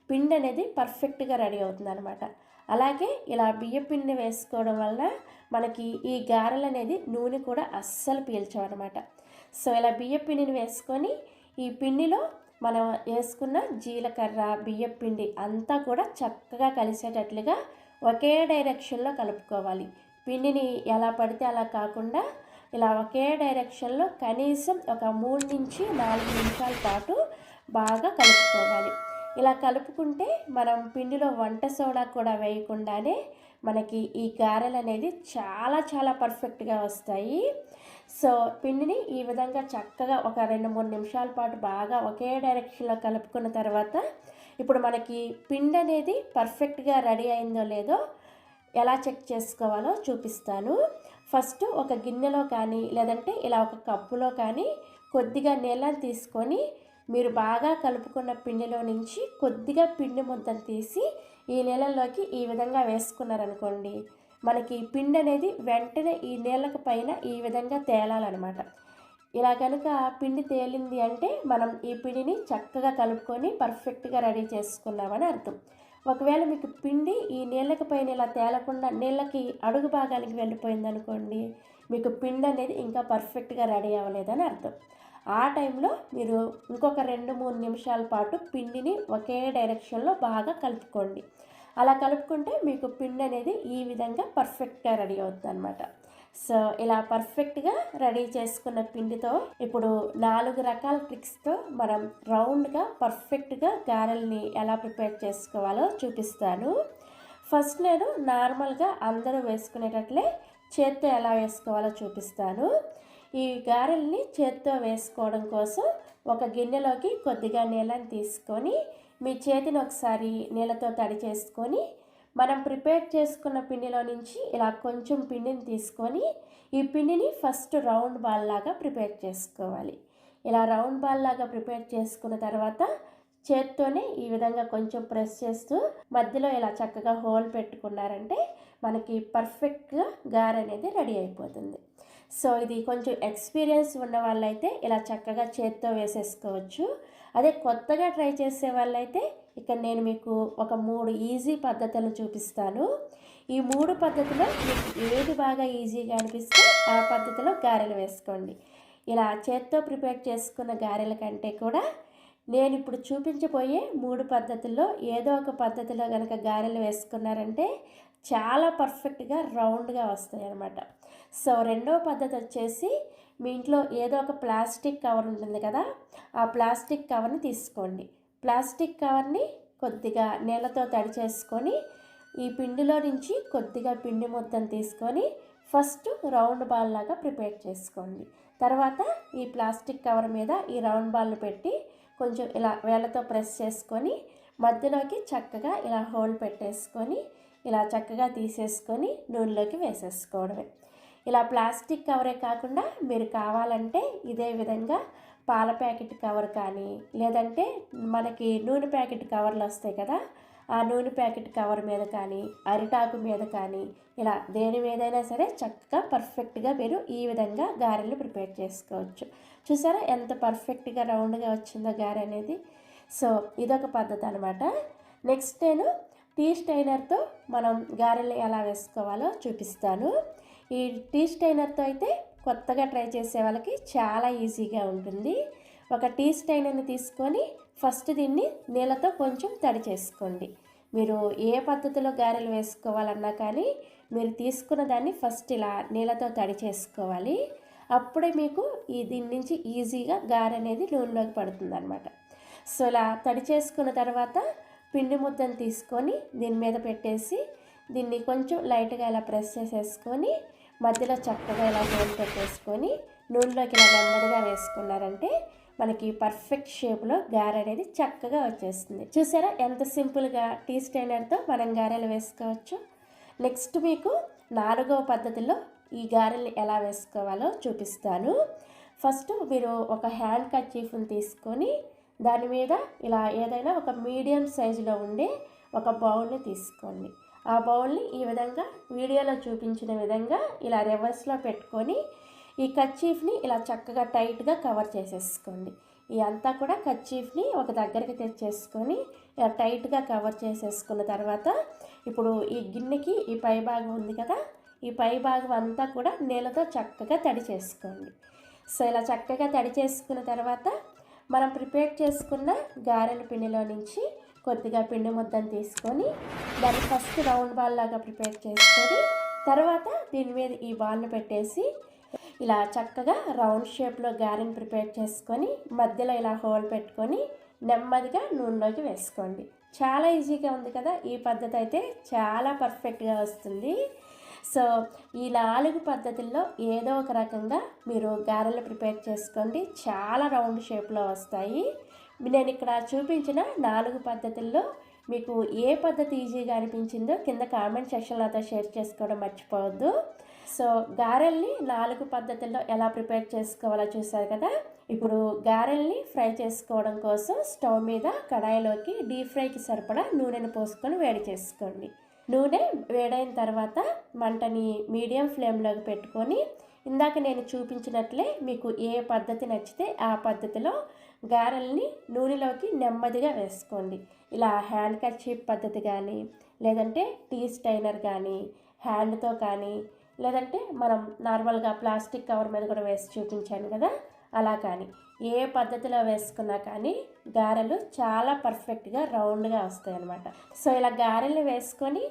S1: పిండి అనేది పర్ఫెక్ట్గా రెడీ అవుతుంది అనమాట. అలాగే ఇలా బియ్యం పిండిని వేసుకోవడం వల్ల మనకి ఈ గారెలు అనేది నూనె కూడా అస్సలు పీల్చవన్నమాట. సో ఇలా బియ్యం పిండిని వేసుకొని ఈ పిండిలో మనం వేసుకున్న జీలకర్ర బియ్యం పిండి అంతా కూడా చక్కగా కలిసేటట్లుగా ఒకే డైరెక్షన్లో కలుపుకోవాలి. పిండిని ఎలా పడితే అలా కాకుండా ఇలా ఒకే డైరెక్షన్లో కనీసం ఒక 3 నుంచి 4 నిమిషాల పాటు బాగా కలుపుకోవాలి. ఇలా కలుపుకుంటే మనం పిండిలో వంట సోడా కూడా వేయకుండానే మనకి ఈ గారెలు అనేది చాలా చాలా పర్ఫెక్ట్గా వస్తాయి. సో పిండిని ఈ విధంగా చక్కగా ఒక 2-3 నిమిషాల పాటు బాగా ఒకే డైరెక్షన్లో కలుపుకున్న తర్వాత ఇప్పుడు మనకి పిండి అనేది పర్ఫెక్ట్గా రెడీ అయిందో లేదో ఎలా చెక్ చేసుకోవాలో చూపిస్తాను. ఫస్ట్ ఒక గిన్నెలో కానీ లేదంటే ఇలా ఒక కప్పులో కానీ కొద్దిగా నీళ్ళని తీసుకొని మీరు బాగా కలుపుకున్న పిండిలో నుంచి కొద్దిగా పిండి ముద్దను తీసి ఈ నీళ్ళల్లోకి ఈ విధంగా వేసుకున్నారనుకోండి, మనకి పిండి అనేది వెంటనే ఈ నీళ్ళకు పైన ఈ విధంగా తేలాలన్నమాట. ఇలా కనుక పిండి తేలింది అంటే మనం ఈ పిండిని చక్కగా కలుపుకొని పర్ఫెక్ట్గా రెడీ చేసుకున్నామని అర్థం. ఒకవేళ మీకు పిండి ఈ నీళ్ళకి పైన ఇలా తేలకుండా నీళ్ళకి అడుగు భాగానికి వెళ్ళిపోయిందనుకోండి, మీకు పిండి అనేది ఇంకా పర్ఫెక్ట్గా రెడీ అవ్వలేదని అర్థం. ఆ టైంలో మీరు ఇంకొక 2-3 నిమిషాల పాటు పిండిని ఒకే డైరెక్షన్లో బాగా కలుపుకోండి. అలా కలుపుకుంటే మీకు పిండి అనేది ఈ విధంగా పర్ఫెక్ట్గా రెడీ అవుతుంది అనమాట. సో ఇలా పర్ఫెక్ట్గా రెడీ చేసుకున్న పిండితో ఇప్పుడు 4 రకాల ట్రిక్స్తో మనం రౌండ్గా పర్ఫెక్ట్గా గారెల్ని ఎలా ప్రిపేర్ చేసుకోవాలో చూపిస్తాను. ఫస్ట్ నేను నార్మల్గా అందరూ వేసుకునేటట్లే చేత్తో ఎలా వేసుకోవాలో చూపిస్తాను. ఈ గారెల్ని చేత్తో వేసుకోవడం కోసం ఒక గిన్నెలోకి కొద్దిగా నీళ్ళని తీసుకొని మీ చేతిని ఒకసారి నీళ్ళతో తడి చేసుకొని మనం ప్రిపేర్ చేసుకున్న పిండిలో నుంచి ఇలా కొంచెం పిండిని తీసుకొని ఈ పిండిని ఫస్ట్ రౌండ్ బాల్ లాగా ప్రిపేర్ చేసుకోవాలి. ఇలా రౌండ్ బాల్ లాగా ప్రిపేర్ చేసుకున్న తర్వాత చేత్తోనే ఈ విధంగా కొంచెం ప్రెస్ చేస్తూ మధ్యలో ఇలా చక్కగా హోల్ పెట్టుకున్నారంటే మనకి పర్ఫెక్ట్గా గారె అనేది రెడీ అయిపోతుంది. సో ఇది కొంచెం ఎక్స్పీరియన్స్ ఉన్న వాళ్ళైతే ఇలా చక్కగా చేత్తో వేసేసుకోవచ్చు. అదే కొత్తగా ట్రై చేసే వాళ్ళైతే ఇక్కడ నేను మీకు ఒక 3 ఈజీ పద్ధతులను చూపిస్తాను. ఈ 3 పద్ధతిలో మీకు ఏది బాగా ఈజీగా అనిపిస్తే ఆ పద్ధతిలో గారెలు వేసుకోండి. ఇలా చేత్తో ప్రిపేర్ చేసుకున్న గారెల కంటే కూడా నేను ఇప్పుడు చూపించబోయే 3 పద్ధతుల్లో ఏదో ఒక పద్ధతిలో కనుక గారెలు వేసుకున్నారంటే చాలా పర్ఫెక్ట్గా రౌండ్గా వస్తాయి అన్నమాట. సో రెండవ పద్ధతి వచ్చేసి మీ ఇంట్లో ఏదో ఒక ప్లాస్టిక్ కవర్ ఉంటుంది కదా, ఆ ప్లాస్టిక్ కవర్ని తీసుకోండి. ప్లాస్టిక్ కవర్ని కొద్దిగా నీళ్ళతో తడి చేసుకొని ఈ పిండిలో నుంచి కొద్దిగా పిండి మొత్తం తీసుకొని ఫస్ట్ రౌండ్ బాల్ లాగా ప్రిపేర్ చేసుకోండి. తర్వాత ఈ ప్లాస్టిక్ కవర్ మీద ఈ రౌండ్ బాల్ని పెట్టి కొంచెం ఇలా వేళ్ళతో ప్రెస్ చేసుకొని మధ్యలోకి చక్కగా ఇలా హోల్ పెట్టేసుకొని ఇలా చక్కగా తీసేసుకొని నూనెలోకి వేసేసుకోవడమే. ఇలా ప్లాస్టిక్ కవరే కాకుండా మీరు కావాలంటే ఇదే విధంగా పాల ప్యాకెట్ కవర్ కానీ లేదంటే మనకి నూనె ప్యాకెట్ కవర్లు వస్తాయి కదా, ఆ నూనె ప్యాకెట్ కవర్ మీద కానీ అరిటాకు మీద కానీ ఇలా దేని మీదైనా సరే చక్కగా పర్ఫెక్ట్గా మీరు ఈ విధంగా గారెలు ప్రిపేర్ చేసుకోవచ్చు. చూసారా ఎంత పర్ఫెక్ట్గా రౌండ్గా వచ్చిందో గారె అనేది. సో ఇదొక పద్ధతి అనమాట. నెక్స్ట్ నేను టీ స్టైనర్తో మనం గారెలు ఎలా వేసుకోవాలో చూపిస్తాను. ఈ టీ స్టైనర్తో అయితే కొత్తగా ట్రై చేసే వాళ్ళకి చాలా ఈజీగా ఉంటుంది. ఒక టీ స్టైనర్ని తీసుకొని ఫస్ట్ దీన్ని నీళ్ళతో కొంచెం తడి చేసుకోండి. మీరు ఏ పద్ధతిలో గారెలు వేసుకోవాలన్నా కానీ మీరు తీసుకున్న దాన్ని ఫస్ట్ ఇలా నీళ్ళతో తడి చేసుకోవాలి. అప్పుడే మీకు దీని నుంచి ఈజీగా గారె అనేది నూనెలోకి పడుతుంది అనమాట. సో ఇలా తడి చేసుకున్న తర్వాత పిండి ముద్దను తీసుకొని దీని మీద పెట్టేసి దీన్ని కొంచెం లైట్గా ఇలా ప్రెస్ చేసేసుకొని మధ్యలో చక్కగా ఇలా హోల్ పెట్టేసుకొని నూనెలోకి ఇలా నెమ్మదిగా వేసుకున్నారంటే మనకి పర్ఫెక్ట్ షేప్లో గారె అనేది చక్కగా వచ్చేస్తుంది. చూసారా ఎంత సింపుల్గా టీ స్టైనర్తో మనం గారెలు వేసుకోవచ్చు. నెక్స్ట్ మీకు 4వ పద్ధతిలో ఈ గారెల్ని ఎలా వేసుకోవాలో చూపిస్తాను. ఫస్ట్ మీరు ఒక హ్యాండ్ కర్చీఫ్ని తీసుకొని దాని మీద ఇలా ఏదైనా ఒక మీడియం సైజులో ఉండే ఒక బౌల్ని తీసుకోండి. ఆ బౌల్ని ఈ విధంగా వీడియోలో చూపించిన విధంగా ఇలా రివర్స్లో పెట్టుకొని ఈ కర్చీఫ్ని ఇలా చక్కగా టైట్గా కవర్ చేసేసుకోండి. ఈ అంతా కూడా కర్చీఫ్ని ఒక దగ్గరికి తెచ్చేసుకొని ఇలా టైట్గా కవర్ చేసేసుకున్న తర్వాత ఇప్పుడు ఈ గిన్నెకి ఈ పై భాగం ఉంది కదా, ఈ పై భాగం అంతా కూడా నీళ్ళతో చక్కగా తడి చేసుకోండి. సో ఇలా చక్కగా తడి చేసుకున్న తర్వాత మనం ప్రిపేర్ చేసుకున్న గారెల పిండిలో నుంచి కొద్దిగా పిండి ముద్దను తీసుకొని దాన్ని ఫస్ట్ రౌండ్ బాల్ లాగా ప్రిపేర్ చేసుకొని తర్వాత దీని మీద ఈ బాల్ని పెట్టేసి ఇలా చక్కగా రౌండ్ షేప్లో గారెని ప్రిపేర్ చేసుకొని మధ్యలో ఇలా హోల్ పెట్టుకొని నెమ్మదిగా నూనెలోకి వేసుకోండి. చాలా ఈజీగా ఉంది కదా, ఈ పద్ధతి అయితే చాలా పర్ఫెక్ట్గా వస్తుంది. సో ఈ 4 పద్ధతుల్లో ఏదో ఒక రకంగా మీరు గారెలు ప్రిపేర్ చేసుకోండి, చాలా రౌండ్ షేప్లో వస్తాయి. నేను ఇక్కడ చూపించిన 4 పద్ధతుల్లో మీకు ఏ పద్ధతి ఈజీగా అనిపించిందో కింద కామెంట్ సెక్షన్లో నాతో షేర్ చేసుకోవడం మర్చిపోవద్దు. సో గారెల్ని 4 పద్ధతుల్లో ఎలా ప్రిపేర్ చేసుకోవాలో చూసారు కదా. ఇప్పుడు గారెల్ని ఫ్రై చేసుకోవడం కోసం స్టవ్ మీద కడాయిలోకి డీప్ ఫ్రైకి సరిపడా నూనెను పోసుకొని వేడి చేసుకోండి. నూనె వేడైన తర్వాత మంటని మీడియం ఫ్లేమ్లోకి పెట్టుకొని ఇందాక నేను చూపించినట్లే మీకు ఏ పద్ధతి నచ్చితే ఆ పద్ధతిలో గారెల్ని నూనెలోకి నెమ్మదిగా వేసుకోండి. ఇలా హ్యాండ్ కర్చీఫ్ పద్ధతి కానీ లేదంటే టీ స్టైనర్ కానీ హ్యాండ్తో కానీ లేదంటే మనం నార్మల్గా ప్లాస్టిక్ కవర్ మీద కూడా వేసి చూపించాను కదా, అలా కానీ ఏ పద్ధతిలో వేసుకున్నా కానీ గారెలు చాలా పర్ఫెక్ట్గా రౌండ్గా వస్తాయి అన్నమాట. సో ఇలా గారెల్ని వేసుకొని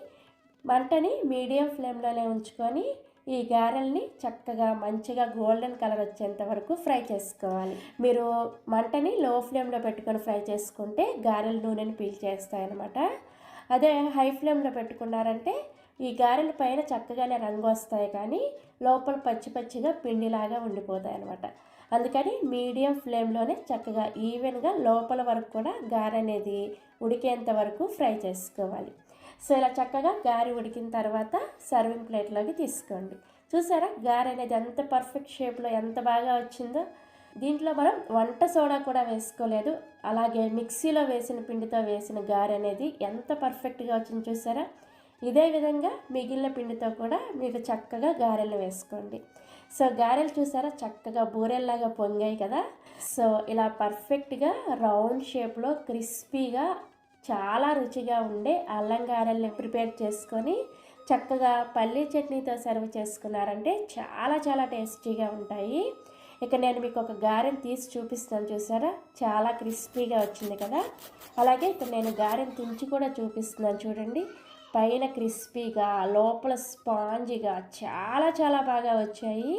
S1: మంటని మీడియం ఫ్లేమ్లోనే ఉంచుకొని ఈ గారెల్ని చక్కగా మంచిగా గోల్డెన్ కలర్ వచ్చేంత వరకు ఫ్రై చేసుకోవాలి. మీరు మంటని లో ఫ్లేమ్లో పెట్టుకొని ఫ్రై చేసుకుంటే గారెల నూనెని పీల్చేస్తాయన్నమాట. అదే హై ఫ్లేమ్లో పెట్టుకున్నారంటే ఈ గారెల పైన చక్కగానే రంగు వస్తాయి కానీ లోపల పచ్చి పచ్చిగా పిండిలాగా ఉండిపోతాయి అన్నమాట. అందుకని మీడియం ఫ్లేమ్లోనే చక్కగా ఈవెన్గా లోపల వరకు కూడా గారె అనేది ఉడికేంత వరకు ఫ్రై చేసుకోవాలి. సో ఇలా చక్కగా గారె ఉడికిన తర్వాత సర్వింగ్ ప్లేట్లోకి తీసుకోండి. చూసారా గారె అనేది ఎంత పర్ఫెక్ట్ షేప్లో ఎంత బాగా వచ్చిందో. దీంట్లో మనం వంట సోడా కూడా వేసుకోలేదు. అలాగే మిక్సీలో వేసిన పిండితో వేసిన గారె అనేది ఎంత పర్ఫెక్ట్గా వచ్చింది చూసారా. ఇదే విధంగా మిగిలిన పిండితో కూడా మీకు చక్కగా గారెలు వేసుకోండి. సో గారెలు చూసారా చక్కగా బూరెల్లాగా పొంగాయి కదా. సో ఇలా పర్ఫెక్ట్గా రౌండ్ షేప్లో క్రిస్పీగా చాలా రుచిగా ఉండే అల్లం గారెల్ని ప్రిపేర్ చేసుకొని చక్కగా పల్లీ చట్నీతో సర్వ్ చేసుకున్నారంటే చాలా చాలా టేస్టీగా ఉంటాయి. ఇక నేను మీకు ఒక గారెని తీసి చూపిస్తాను చూసారా, చాలా క్రిస్పీగా వచ్చింది కదా. అలాగే ఇక్కడ నేను గారెని తుంచి కూడా చూపిస్తున్నాను చూడండి. పైన క్రిస్పీగా లోపల స్పాంజీగా చాలా చాలా బాగా వచ్చాయి.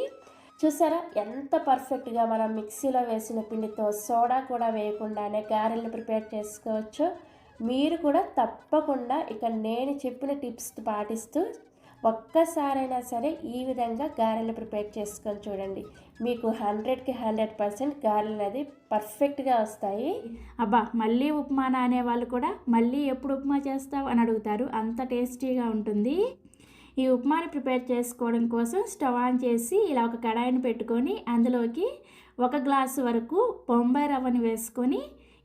S1: చూసారా ఎంత పర్ఫెక్ట్గా మనం మిక్సీలో వేసిన పిండితో సోడా కూడా వేయకుండానే గారెల్ని ప్రిపేర్ చేసుకోవచ్చు. మీరు కూడా తప్పకుండా ఇక నేను చెప్పిన టిప్స్ పాటిస్తూ ఒక్కసారైనా సరే ఈ విధంగా గారెలు ప్రిపేర్ చేసుకొని చూడండి. మీకు 100కి 100% గారెలు అనేది పర్ఫెక్ట్గా వస్తాయి.
S2: అబ్బా మళ్ళీ ఉప్మానా అనే వాళ్ళు కూడా మళ్ళీ ఎప్పుడు ఉప్మా చేస్తావు అని అడుగుతారు, అంత టేస్టీగా ఉంటుంది. ఈ ఉప్మాని ప్రిపేర్ చేసుకోవడం కోసం స్టవ్ ఆన్ చేసి ఇలా ఒక కడాయిని పెట్టుకొని అందులోకి 1 గ్లాసు వరకు బొంబాయి రవ్వని వేసుకొని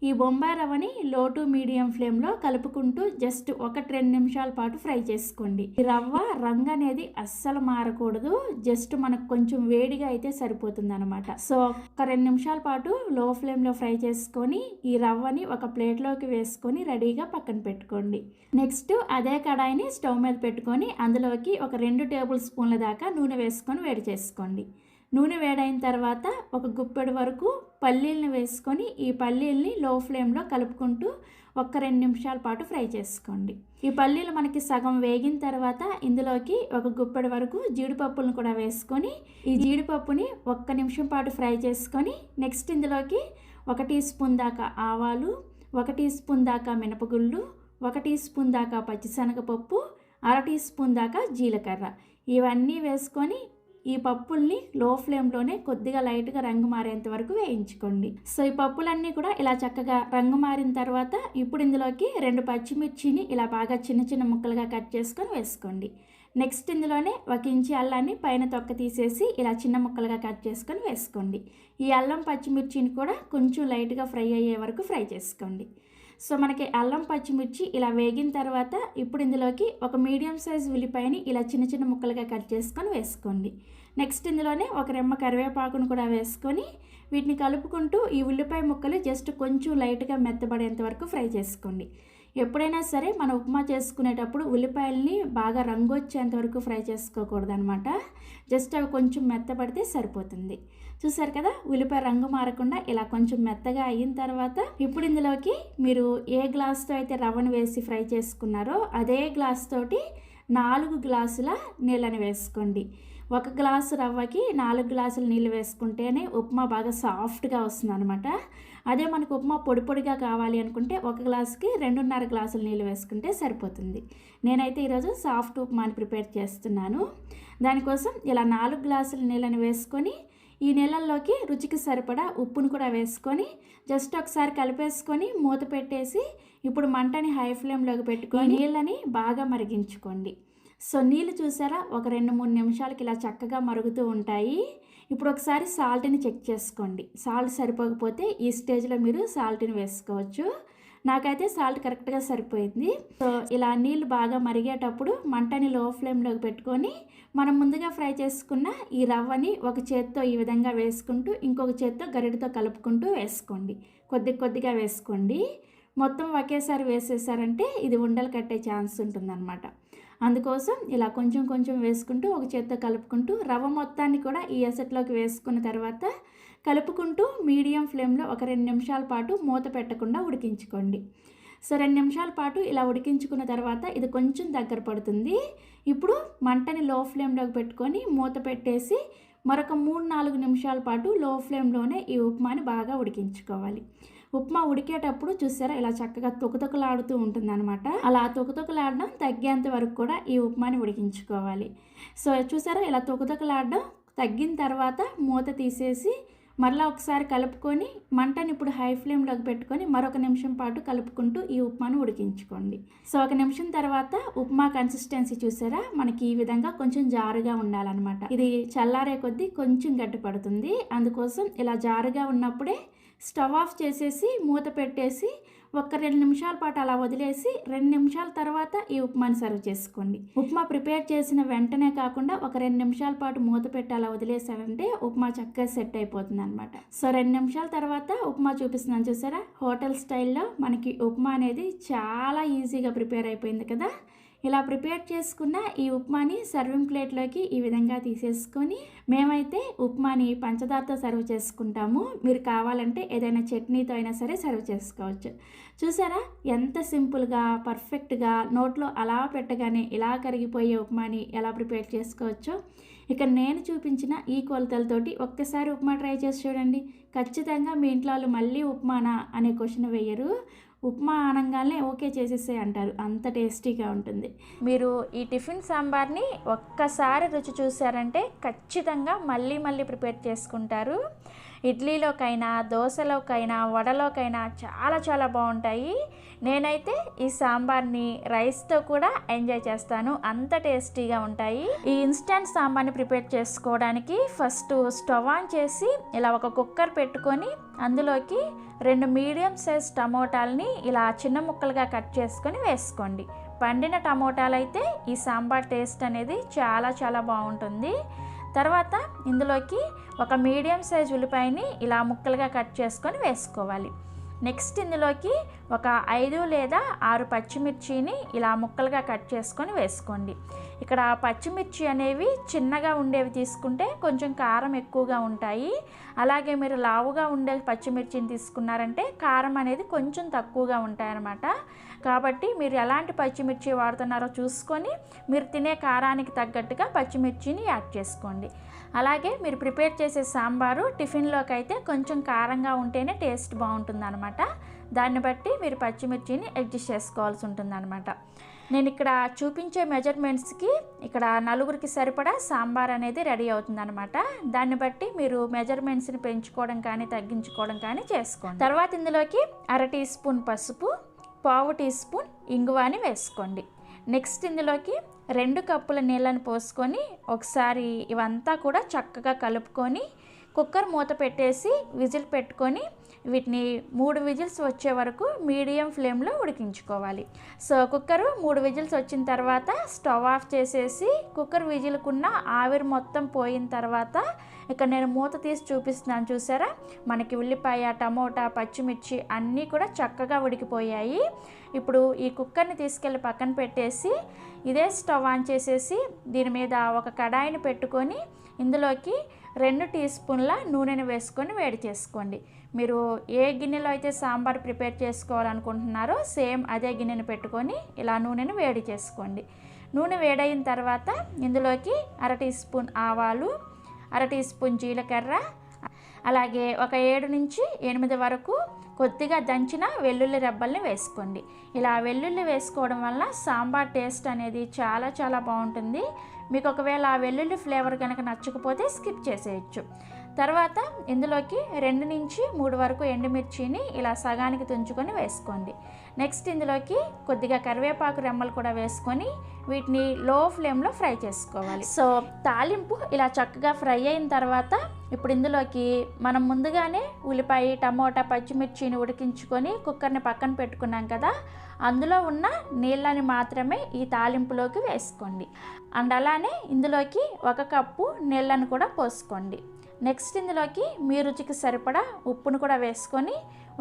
S2: ఈ బొంబాయి రవ్వని లో టు మీడియం ఫ్లేమ్లో కలుపుకుంటూ జస్ట్ 1-2 నిమిషాల పాటు ఫ్రై చేసుకోండి. ఈ రవ్వ రంగు అనేది అస్సలు మారకూడదు, జస్ట్ మనకు కొంచెం వేడిగా అయితే సరిపోతుంది అనమాట. సో 1-2 నిమిషాల పాటు లో ఫ్లేమ్లో ఫ్రై చేసుకొని ఈ రవ్వని ఒక ప్లేట్లోకి వేసుకొని రెడీగా పక్కన పెట్టుకోండి. నెక్స్ట్ అదే కడాయిని స్టవ్ మీద పెట్టుకొని అందులోకి ఒక 2 టేబుల్ స్పూన్ల దాకా నూనె వేసుకొని వేడి చేసుకోండి. నూనె వేడైన తర్వాత ఒక గుప్పెడు వరకు పల్లీలను వేసుకొని ఈ పల్లీల్ని లో ఫ్లేమ్లో కలుపుకుంటూ 1-2 నిమిషాల పాటు ఫ్రై చేసుకోండి. ఈ పల్లీలు మనకి సగం వేగిన తర్వాత ఇందులోకి ఒక గుప్పెడు వరకు జీడిపప్పులను కూడా వేసుకొని ఈ జీడిపప్పుని 1 నిమిషం పాటు ఫ్రై చేసుకొని నెక్స్ట్ ఇందులోకి 1 టీ స్పూన్ దాకా ఆవాలు, 1 టీ స్పూన్ దాకా మినపగుళ్ళు, 1 టీ స్పూన్ దాకా పచ్చిశనగపప్పు, 1/2 టీ స్పూన్ దాకా జీలకర్ర ఇవన్నీ వేసుకొని ఈ పప్పుల్ని లో ఫ్లేమ్లోనే కొద్దిగా లైట్గా రంగు మారేంత వరకు వేయించుకోండి. సో ఈ పప్పులన్నీ కూడా ఇలా చక్కగా రంగు మారిన తర్వాత ఇప్పుడు ఇందులోకి 2 పచ్చిమిర్చిని ఇలా బాగా చిన్న చిన్న ముక్కలుగా కట్ చేసుకొని వేసుకోండి. నెక్స్ట్ ఇందులోనే 1 ఇంచి అల్లాన్ని పైన తొక్క తీసేసి ఇలా చిన్న ముక్కలుగా కట్ చేసుకొని వేసుకోండి. ఈ అల్లం పచ్చిమిర్చిని కూడా కొంచెం లైట్గా ఫ్రై అయ్యే వరకు ఫ్రై చేసుకోండి. సో మనకి అల్లం పచ్చిమిర్చి ఇలా వేగిన తర్వాత ఇప్పుడు ఇందులోకి ఒక మీడియం సైజ్ ఉల్లిపాయని ఇలా చిన్న చిన్న ముక్కలుగా కట్ చేసుకొని వేసుకోండి. నెక్స్ట్ ఇందులోనే 1 రెమ్మ కరివేపాకును కూడా వేసుకొని వీటిని కలుపుకుంటూ ఈ ఉల్లిపాయ ముక్కలు జస్ట్ కొంచెం లైట్గా మెత్తబడేంత వరకు ఫ్రై చేసుకోండి. ఎప్పుడైనా సరే మనం ఉప్మా చేసుకునేటప్పుడు ఉల్లిపాయల్ని బాగా రంగు వచ్చేంత వరకు ఫ్రై చేసుకోకూడదు అనమాట. జస్ట్ అవి కొంచెం మెత్తబడితే సరిపోతుంది. చూసారు కదా ఉల్లిపాయ రంగు మారకుండా ఇలా కొంచెం మెత్తగా అయిన తర్వాత ఇప్పుడు ఇందులోకి మీరు ఏ గ్లాస్తో అయితే రవ్వను వేసి ఫ్రై చేసుకున్నారో అదే గ్లాస్ తోటి 4 గ్లాసుల నీళ్ళని వేసుకోండి. 1 గ్లాసు రవ్వకి 4 గ్లాసుల నీళ్ళు వేసుకుంటేనే ఉప్మా బాగా సాఫ్ట్గా వస్తుంది అనమాట. అదే మనకు ఉప్మా పొడి పొడిగా కావాలి అనుకుంటే 1 గ్లాసుకి 2.5 గ్లాసుల నీళ్ళు వేసుకుంటే సరిపోతుంది. నేనైతే ఈరోజు సాఫ్ట్ ఉప్మాని ప్రిపేర్ చేస్తున్నాను. దానికోసం ఇలా 4 గ్లాసుల నీళ్ళని వేసుకొని ఈ నీళ్ళల్లోకి రుచికి సరిపడా ఉప్పును కూడా వేసుకొని జస్ట్ ఒకసారి కలిపేసుకొని మూత పెట్టేసి ఇప్పుడు మంటని హై ఫ్లేమ్లోకి పెట్టుకొని నీళ్ళని బాగా మరిగించుకోండి. సో నీళ్ళు చూసారా ఒక 2-3 నిమిషాలకి ఇలా చక్కగా మరుగుతూ ఉంటాయి. ఇప్పుడు ఒకసారి సాల్ట్ని చెక్ చేసుకోండి. సాల్ట్ సరిపోకపోతే ఈ స్టేజ్లో మీరు సాల్ట్ని వేసుకోవచ్చు. నాకైతే సాల్ట్ కరెక్ట్గా సరిపోయింది. సో ఇలా నీళ్ళు బాగా మరిగేటప్పుడు మంటని లో ఫ్లేమ్లోకి పెట్టుకొని మనం ముందుగా ఫ్రై చేసుకున్న ఈ రవ్వని ఒక చేత్తో ఈ విధంగా వేసుకుంటూ ఇంకొక చేత్తో గరిటతో కలుపుకుంటూ వేసుకోండి. కొద్దిగా వేసుకోండి. మొత్తం ఒకేసారి వేసేసారంటే ఇది ఉండలు కట్టే ఛాన్స్ ఉంటుందన్నమాట. అందుకోసం ఇలా కొంచెం కొంచెం వేసుకుంటూ ఒక చేత్తో కలుపుకుంటూ రవ్వ మొత్తాన్ని కూడా ఈ ఎసట్లోకి వేసుకున్న తర్వాత కలుపుకుంటూ మీడియం ఫ్లేమ్లో ఒక 2 నిమిషాల పాటు మూత పెట్టకుండా ఉడికించుకోండి. సో 2 నిమిషాల పాటు ఇలా ఉడికించుకున్న తర్వాత ఇది కొంచెం దగ్గర పడుతుంది. ఇప్పుడు మంటని లో ఫ్లేమ్లోకి పెట్టుకొని మూత పెట్టేసి మరొక 3-4 నిమిషాల పాటు లో ఫ్లేమ్లోనే ఈ ఉప్మాని బాగా ఉడికించుకోవాలి. ఉప్మా ఉడికేటప్పుడు చూసారా ఇలా చక్కగా తొక్కుతొక్కలాడుతూ ఉంటుందన్నమాట. అలా తొక్కుతొక్కలాడడం తగ్గేంత వరకు కూడా ఈ ఉప్మాని ఉడికించుకోవాలి. సో చూసారా ఇలా తొక్కుతొక్కలాడడం తగ్గిన తర్వాత మూత తీసేసి మరలా ఒకసారి కలుపుకొని మంటని ఇప్పుడు హై ఫ్లేమ్లోకి పెట్టుకొని మరొక నిమిషం పాటు కలుపుకుంటూ ఈ ఉప్మాను ఉడికించుకోండి. సో 1 నిమిషం తర్వాత ఉప్మా కన్సిస్టెన్సీ చూసారా, మనకి ఈ విధంగా కొంచెం జారుగా ఉండాలన్నమాట. ఇది చల్లారే కొద్దీ కొంచెం గట్టి పడుతుంది. అందుకోసం ఇలా జారుగా ఉన్నప్పుడే స్టవ్ ఆఫ్ చేసేసి మూత పెట్టేసి ఒక 2 నిమిషాల పాటు అలా వదిలేసి 2 నిమిషాల తర్వాత ఈ ఉప్మాని సర్వ్ చేసుకోండి. ఉప్మా ప్రిపేర్ చేసిన వెంటనే కాకుండా ఒక 2 నిమిషాల పాటు మూత పెట్టి అలా వదిలేసారంటే ఉప్మా చక్కగా సెట్ అయిపోతుంది అనమాట. సో 2 నిమిషాల తర్వాత ఉప్మా చూపిస్తున్నాను చూసారా, హోటల్ స్టైల్లో మనకి ఉప్మా అనేది చాలా ఈజీగా ప్రిపేర్ అయిపోయింది కదా. ఇలా ప్రిపేర్ చేసుకున్న ఈ ఉప్మాని సర్వింగ్ ప్లేట్లోకి ఈ విధంగా తీసేసుకొని మేమైతే ఉప్మాని పంచదారతో సర్వ్ చేసుకుంటాము. మీరు కావాలంటే ఏదైనా చట్నీతో అయినా సరే సర్వ్ చేసుకోవచ్చు. చూసారా ఎంత సింపుల్గా పర్ఫెక్ట్గా నోట్లో అలా పెట్టగానే ఇలా కరిగిపోయే ఉప్మాని ఎలా ప్రిపేర్ చేసుకోవచ్చో. ఇక నేను చూపించిన ఈ కొలతలతోటి ఒక్కసారి ఉప్మా ట్రై చేసి చూడండి. ఖచ్చితంగా మీ ఇంట్లో వాళ్ళు మళ్ళీ ఉప్మానా అనే క్వశ్చన్ వేయరు. ఉప్మా అనగానే ఓకే చేసేసే అంటారు, అంత టేస్టీగా ఉంటుంది.
S1: మీరు ఈ టిఫిన్ సాంబార్ని ఒక్కసారి రుచి చూసారంటే ఖచ్చితంగా మళ్ళీ మళ్ళీ ప్రిపేర్ చేసుకుంటారు. ఇడ్లీలోకైనా దోశలోకైనా వడలోకైనా చాలా చాలా బాగుంటాయి. నేనైతే ఈ సాంబార్ని రైస్తో కూడా ఎంజాయ్ చేస్తాను, అంత టేస్టీగా ఉంటాయి. ఈ ఇన్స్టెంట్ సాంబార్ని ప్రిపేర్ చేసుకోవడానికి ఫస్ట్ స్టవ్ ఆన్ చేసి ఇలా ఒక కుక్కర్ పెట్టుకొని అందులోకి 2 మీడియం సైజ్ టమోటాలని ఇలా చిన్న ముక్కలుగా కట్ చేసుకొని వేసుకోండి. పండిన టమోటాలు అయితే ఈ సాంబార్ టేస్ట్ అనేది చాలా చాలా బాగుంటుంది. తర్వాత ఇందులోకి ఒక మీడియం సైజ్ ఉల్లిపాయని ఇలా ముక్కలుగా కట్ చేసుకొని వేసుకోవాలి. నెక్స్ట్ ఇందులోకి ఒక 5 లేదా 6 పచ్చిమిర్చిని ఇలా ముక్కలుగా కట్ చేసుకొని వేసుకోండి. ఇక్కడ పచ్చిమిర్చి అనేవి చిన్నగా ఉండేవి తీసుకుంటే కొంచెం కారం ఎక్కువగా ఉంటాయి. అలాగే మీరు లావుగా ఉండే పచ్చిమిర్చిని తీసుకున్నారంటే కారం అనేది కొంచెం తక్కువగా ఉంటాయన్నమాట. కాబట్టి మీరు ఎలాంటి పచ్చిమిర్చి వాడుతున్నారో చూసుకొని మీరు తినే కారానికి తగ్గట్టుగా పచ్చిమిర్చిని యాడ్ చేసుకోండి. అలాగే మీరు ప్రిపేర్ చేసే సాంబారు టిఫిన్లోకి అయితే కొంచెం కారంగా ఉంటేనే టేస్ట్ బాగుంటుంది అనమాట. దాన్ని బట్టి మీరు పచ్చిమిర్చిని అడ్జస్ట్ చేసుకోవాల్సి ఉంటుంది అనమాట. నేను ఇక్కడ చూపించే మెజర్మెంట్స్కి ఇక్కడ 4గురికి సరిపడా సాంబార్ అనేది రెడీ అవుతుంది అనమాట. దాన్ని బట్టి మీరు మెజర్మెంట్స్ని పెంచుకోవడం కానీ తగ్గించుకోవడం కానీ చేసుకోండి. తర్వాత ఇందులోకి 1/2 టీ స్పూన్ పసుపు, 1/4 టీ స్పూన్ ఇంగువాని వేసుకోండి. నెక్స్ట్ ఇందులోకి 2 కప్పుల నీళ్ళని పోసుకొని ఒకసారి ఇవంతా కూడా చక్కగా కలుపుకొని కుక్కర్ మూత పెట్టేసి విజిల్ పెట్టుకొని వీటిని 3 విజిల్స్ వచ్చే వరకు మీడియం ఫ్లేమ్లో ఉడికించుకోవాలి. సో కుక్కరు 3 విజిల్స్ వచ్చిన తర్వాత స్టవ్ ఆఫ్ చేసేసి కుక్కర్ విజిల్కున్న ఆవిరి మొత్తం పోయిన తర్వాత ఇక్కడ నేను మూత తీసి చూపిస్తున్నాను చూసారా, మనకి ఉల్లిపాయ, టమోటా, పచ్చిమిర్చి అన్నీ కూడా చక్కగా ఉడికిపోయాయి. ఇప్పుడు ఈ కుక్కర్ని తీసుకెళ్ళి పక్కన పెట్టేసి ఇదే స్టవ్ ఆన్ చేసేసి దీని మీద ఒక కడాయిని పెట్టుకొని ఇందులోకి 2 టీ స్పూన్ల నూనెని వేసుకొని వేడి చేసుకోండి. మీరు ఏ గిన్నెలో అయితే సాంబార్ ప్రిపేర్ చేసుకోవాలనుకుంటున్నారో సేమ్ అదే గిన్నెని పెట్టుకొని ఇలా నూనెని వేడి చేసుకోండి. నూనె వేడైన తర్వాత ఇందులోకి 1/2 టీ స్పూన్ ఆవాలు, 1/2 టీ స్పూన్ జీలకర్ర, అలాగే ఒక 7 నుంచి 8 వరకు కొద్దిగా దంచిన వెల్లుల్లి రెబ్బల్ని వేసుకోండి. ఇలా వెల్లుల్లి వేసుకోవడం వల్ల సాంబార్ టేస్ట్ అనేది చాలా చాలా బాగుంటుంది. మీకు ఒకవేళ ఆ వెల్లుల్లి ఫ్లేవర్ కనుక నచ్చకపోతే స్కిప్ చేసేయచ్చు. తర్వాత ఇందులోకి 2 నుంచి 3 వరకు ఎండుమిర్చిని ఇలా సగానికి తుంచుకొని వేసుకోండి. నెక్స్ట్ ఇందులోకి కొద్దిగా కరివేపాకు రెమ్మలు కూడా వేసుకొని వీటిని లో ఫ్లేమ్లో ఫ్రై చేసుకోవాలి. సో తాలింపు ఇలా చక్కగా ఫ్రై అయిన తర్వాత ఇప్పుడు ఇందులోకి మనం ముందుగానే ఉల్లిపాయ, టమోటా, పచ్చిమిర్చిని ఉడికించుకొని కుక్కర్ని పక్కన పెట్టుకున్నాం కదా, అందులో ఉన్న నీళ్ళని మాత్రమే ఈ తాలింపులోకి వేసుకోండి. అండ్ అలానే ఇందులోకి 1 కప్పు నీళ్ళను కూడా పోసుకోండి. నెక్స్ట్ ఇందులోకి మీ రుచికి సరిపడా ఉప్పును కూడా వేసుకొని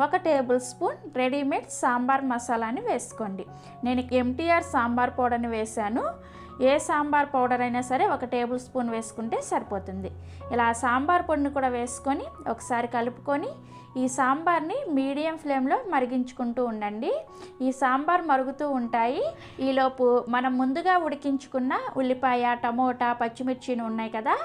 S1: 1 టేబుల్ స్పూన్ రెడీమేడ్ సాంబార్ మసాలాని వేసుకోండి. నేను MTR సాంబార్ పౌడర్ని వేశాను. ఏ సాంబార్ పౌడర్ అయినా సరే 1 టేబుల్ స్పూన్ వేసుకుంటే సరిపోతుంది. ఇలా సాంబార్ పొడిని కూడా వేసుకొని ఒకసారి కలుపుకొని
S2: ఈ సాంబార్ని మీడియం ఫ్లేమ్లో మరిగించుకుంటూ ఉండండి. ఈ సాంబార్ మరుగుతూ ఉంటాయి. ఈలోపు మనం ముందుగా ఉడికించుకున్న ఉల్లిపాయ, టమోటా, పచ్చిమిర్చిని ఉన్నాయి కదా,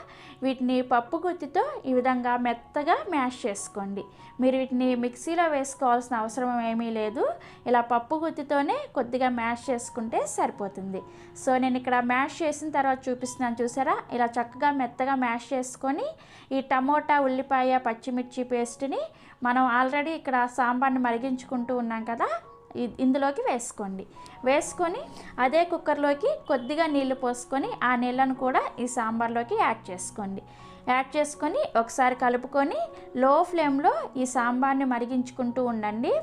S2: వీటిని పప్పు గుత్తితో ఈ విధంగా మెత్తగా మ్యాష్ చేసుకోండి. మీరు వీటిని మిక్సీలో వేసుకోవాల్సిన అవసరం ఏమీ లేదు. ఇలా పప్పు గుత్తితోనే కొద్దిగా మ్యాష్ చేసుకుంటే సరిపోతుంది. సో నేను ఇక్కడ మ్యాష్ చేసిన తర్వాత చూపిస్తున్నాను, చూసారా? ఇలా చక్కగా మెత్తగా మ్యాష్ చేసుకొని ఈ టమోటా, ఉల్లిపాయ, పచ్చిమిర్చి పేస్ట్ని మనం ఆల్రెడీ ఇక్కడ సాంబార్ని మరిగించుకుంటూ ఉన్నాం కదా, ఇందులోకి వేసుకొని అదే కుక్కర్లోకి కొద్దిగా నీళ్లు పోసుకొని ఆ నీళ్ళను కూడా ఈ సాంబార్లోకి యాడ్ చేసుకొని ఒకసారి కలుపుకొని లో ఫ్లేమ్లో ఈ సాంబార్ని మరిగించుకుంటూ ఉండండి.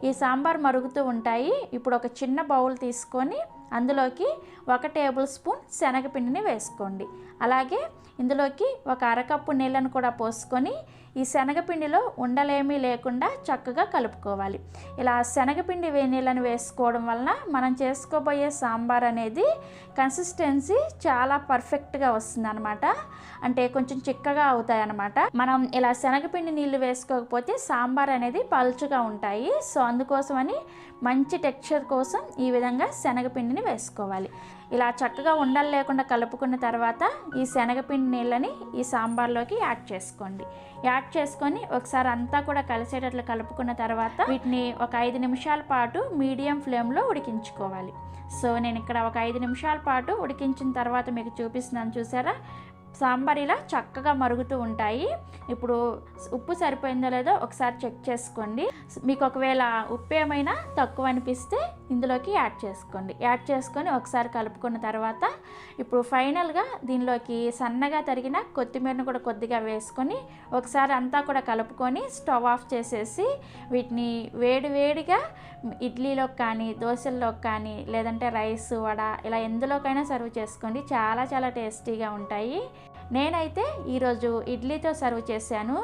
S2: ఈ సాంబార్ మరుగుతూ ఉంటాయి. ఇప్పుడు ఒక చిన్న బౌల్ తీసుకొని అందులోకి 1 టేబుల్ స్పూన్ శనగపిండిని వేసుకోండి. అలాగే ఇందులోకి ఒక అరకప్పు నీళ్ళను కూడా పోసుకొని ఈ శనగపిండిలో ఉండలేమీ లేకుండా చక్కగా కలుపుకోవాలి. ఇలా శనగపిండి నీళ్ళని వేసుకోవడం వలన మనం చేసుకోబోయే సాంబార్ అనేది కన్సిస్టెన్సీ చాలా పర్ఫెక్ట్గా వస్తుంది అనమాట. అంటే కొంచెం చిక్కగా అవుతాయి అన్నమాట. మనం ఇలా శనగపిండి నీళ్ళు వేసుకోకపోతే సాంబార్ అనేది పలుచగా ఉంటాయి. సో అందుకోసమని మంచి టెక్స్చర్ కోసం ఈ విధంగా శనగపిండిని వేసుకోవాలి. ఇలా చక్కగా ఉండలు లేకుండా కలుపుకున్న తర్వాత ఈ శనగపిండి నీళ్ళని ఈ సాంబార్లోకి యాడ్ చేసుకొని ఒకసారి అంతా కూడా కలిసేటట్లు కలుపుకున్న తర్వాత వీటిని ఒక 5 నిమిషాల పాటు మీడియం ఫ్లేమ్లో ఉడికించుకోవాలి. సో నేను ఇక్కడ ఒక 5 నిమిషాల పాటు ఉడికించిన తర్వాత మీకు చూపిస్తున్నాను, చూసారా? సాంబార్ ఇలా చక్కగా మరుగుతూ ఉంటాయి. ఇప్పుడు ఉప్పు సరిపోయిందో లేదో ఒకసారి చెక్ చేసుకోండి. మీకు ఒకవేళ ఉప్పు ఏమైనా తక్కువ అనిపిస్తే ఇందులోకి యాడ్ చేసుకొని ఒకసారి కలుపుకున్న తర్వాత ఇప్పుడు ఫైనల్గా దీనిలోకి సన్నగా తరిగిన కొత్తిమీరను కూడా కొద్దిగా వేసుకొని ఒకసారి అంతా కూడా కలుపుకొని స్టవ్ ఆఫ్ చేసేసి వీటిని వేడిగా ఇడ్లీలోకి కానీ, దోశల్లోకి కానీ, లేదంటే రైస్, వడ ఇలా ఎందులోకైనా సర్వ్ చేసుకోండి. చాలా టేస్టీగా ఉంటాయి. నేనైతే ఈరోజు ఇడ్లీతో సర్వ్ చేశాను.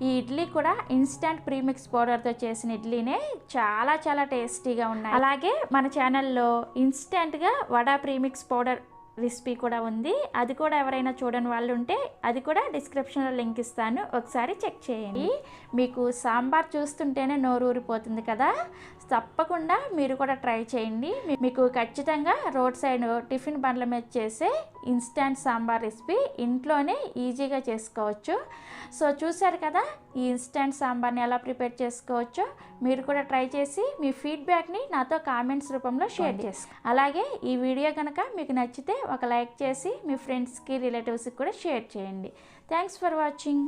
S2: ఈ ఇడ్లీ కూడా ఇన్స్టంట్ ప్రీమిక్స్ పౌడర్తో చేసిన ఇడ్లీనే, చాలా టేస్టీగా ఉన్నాయి. అలాగే మన ఛానల్లో ఇన్స్టంట్గా వడ ప్రీమిక్స్ పౌడర్ రెసిపీ కూడా ఉంది. అది కూడా ఎవరైనా చూడని వాళ్ళు ఉంటే అది కూడా డిస్క్రిప్షన్లో లింక్ ఇస్తాను, ఒకసారి చెక్ చేయండి. మీకు సాంబార్ చూస్తుంటేనే నోరు ఊరిపోతుంది కదా, తప్పకుండా మీరు కూడా ట్రై చేయండి. మీకు ఖచ్చితంగా రోడ్ సైడ్ టిఫిన్ బండ్ల మీద చేసే ఇన్స్టంట్ సాంబార్ రెసిపీ ఇంట్లోనే ఈజీగా చేసుకోవచ్చు. సో చూసారు కదా ఈ ఇన్స్టంట్ సాంబార్ని ఎలా ప్రిపేర్ చేసుకోవచ్చో. మీరు కూడా ట్రై చేసి మీ ఫీడ్బ్యాక్ని నాతో కామెంట్స్ రూపంలో షేర్ చేసుకోండి. అలాగే ఈ వీడియో కనుక మీకు నచ్చితే ఒక లైక్ చేసి మీ ఫ్రెండ్స్కి, రిలేటివ్స్కి కూడా షేర్ చేయండి. Thanks for watching.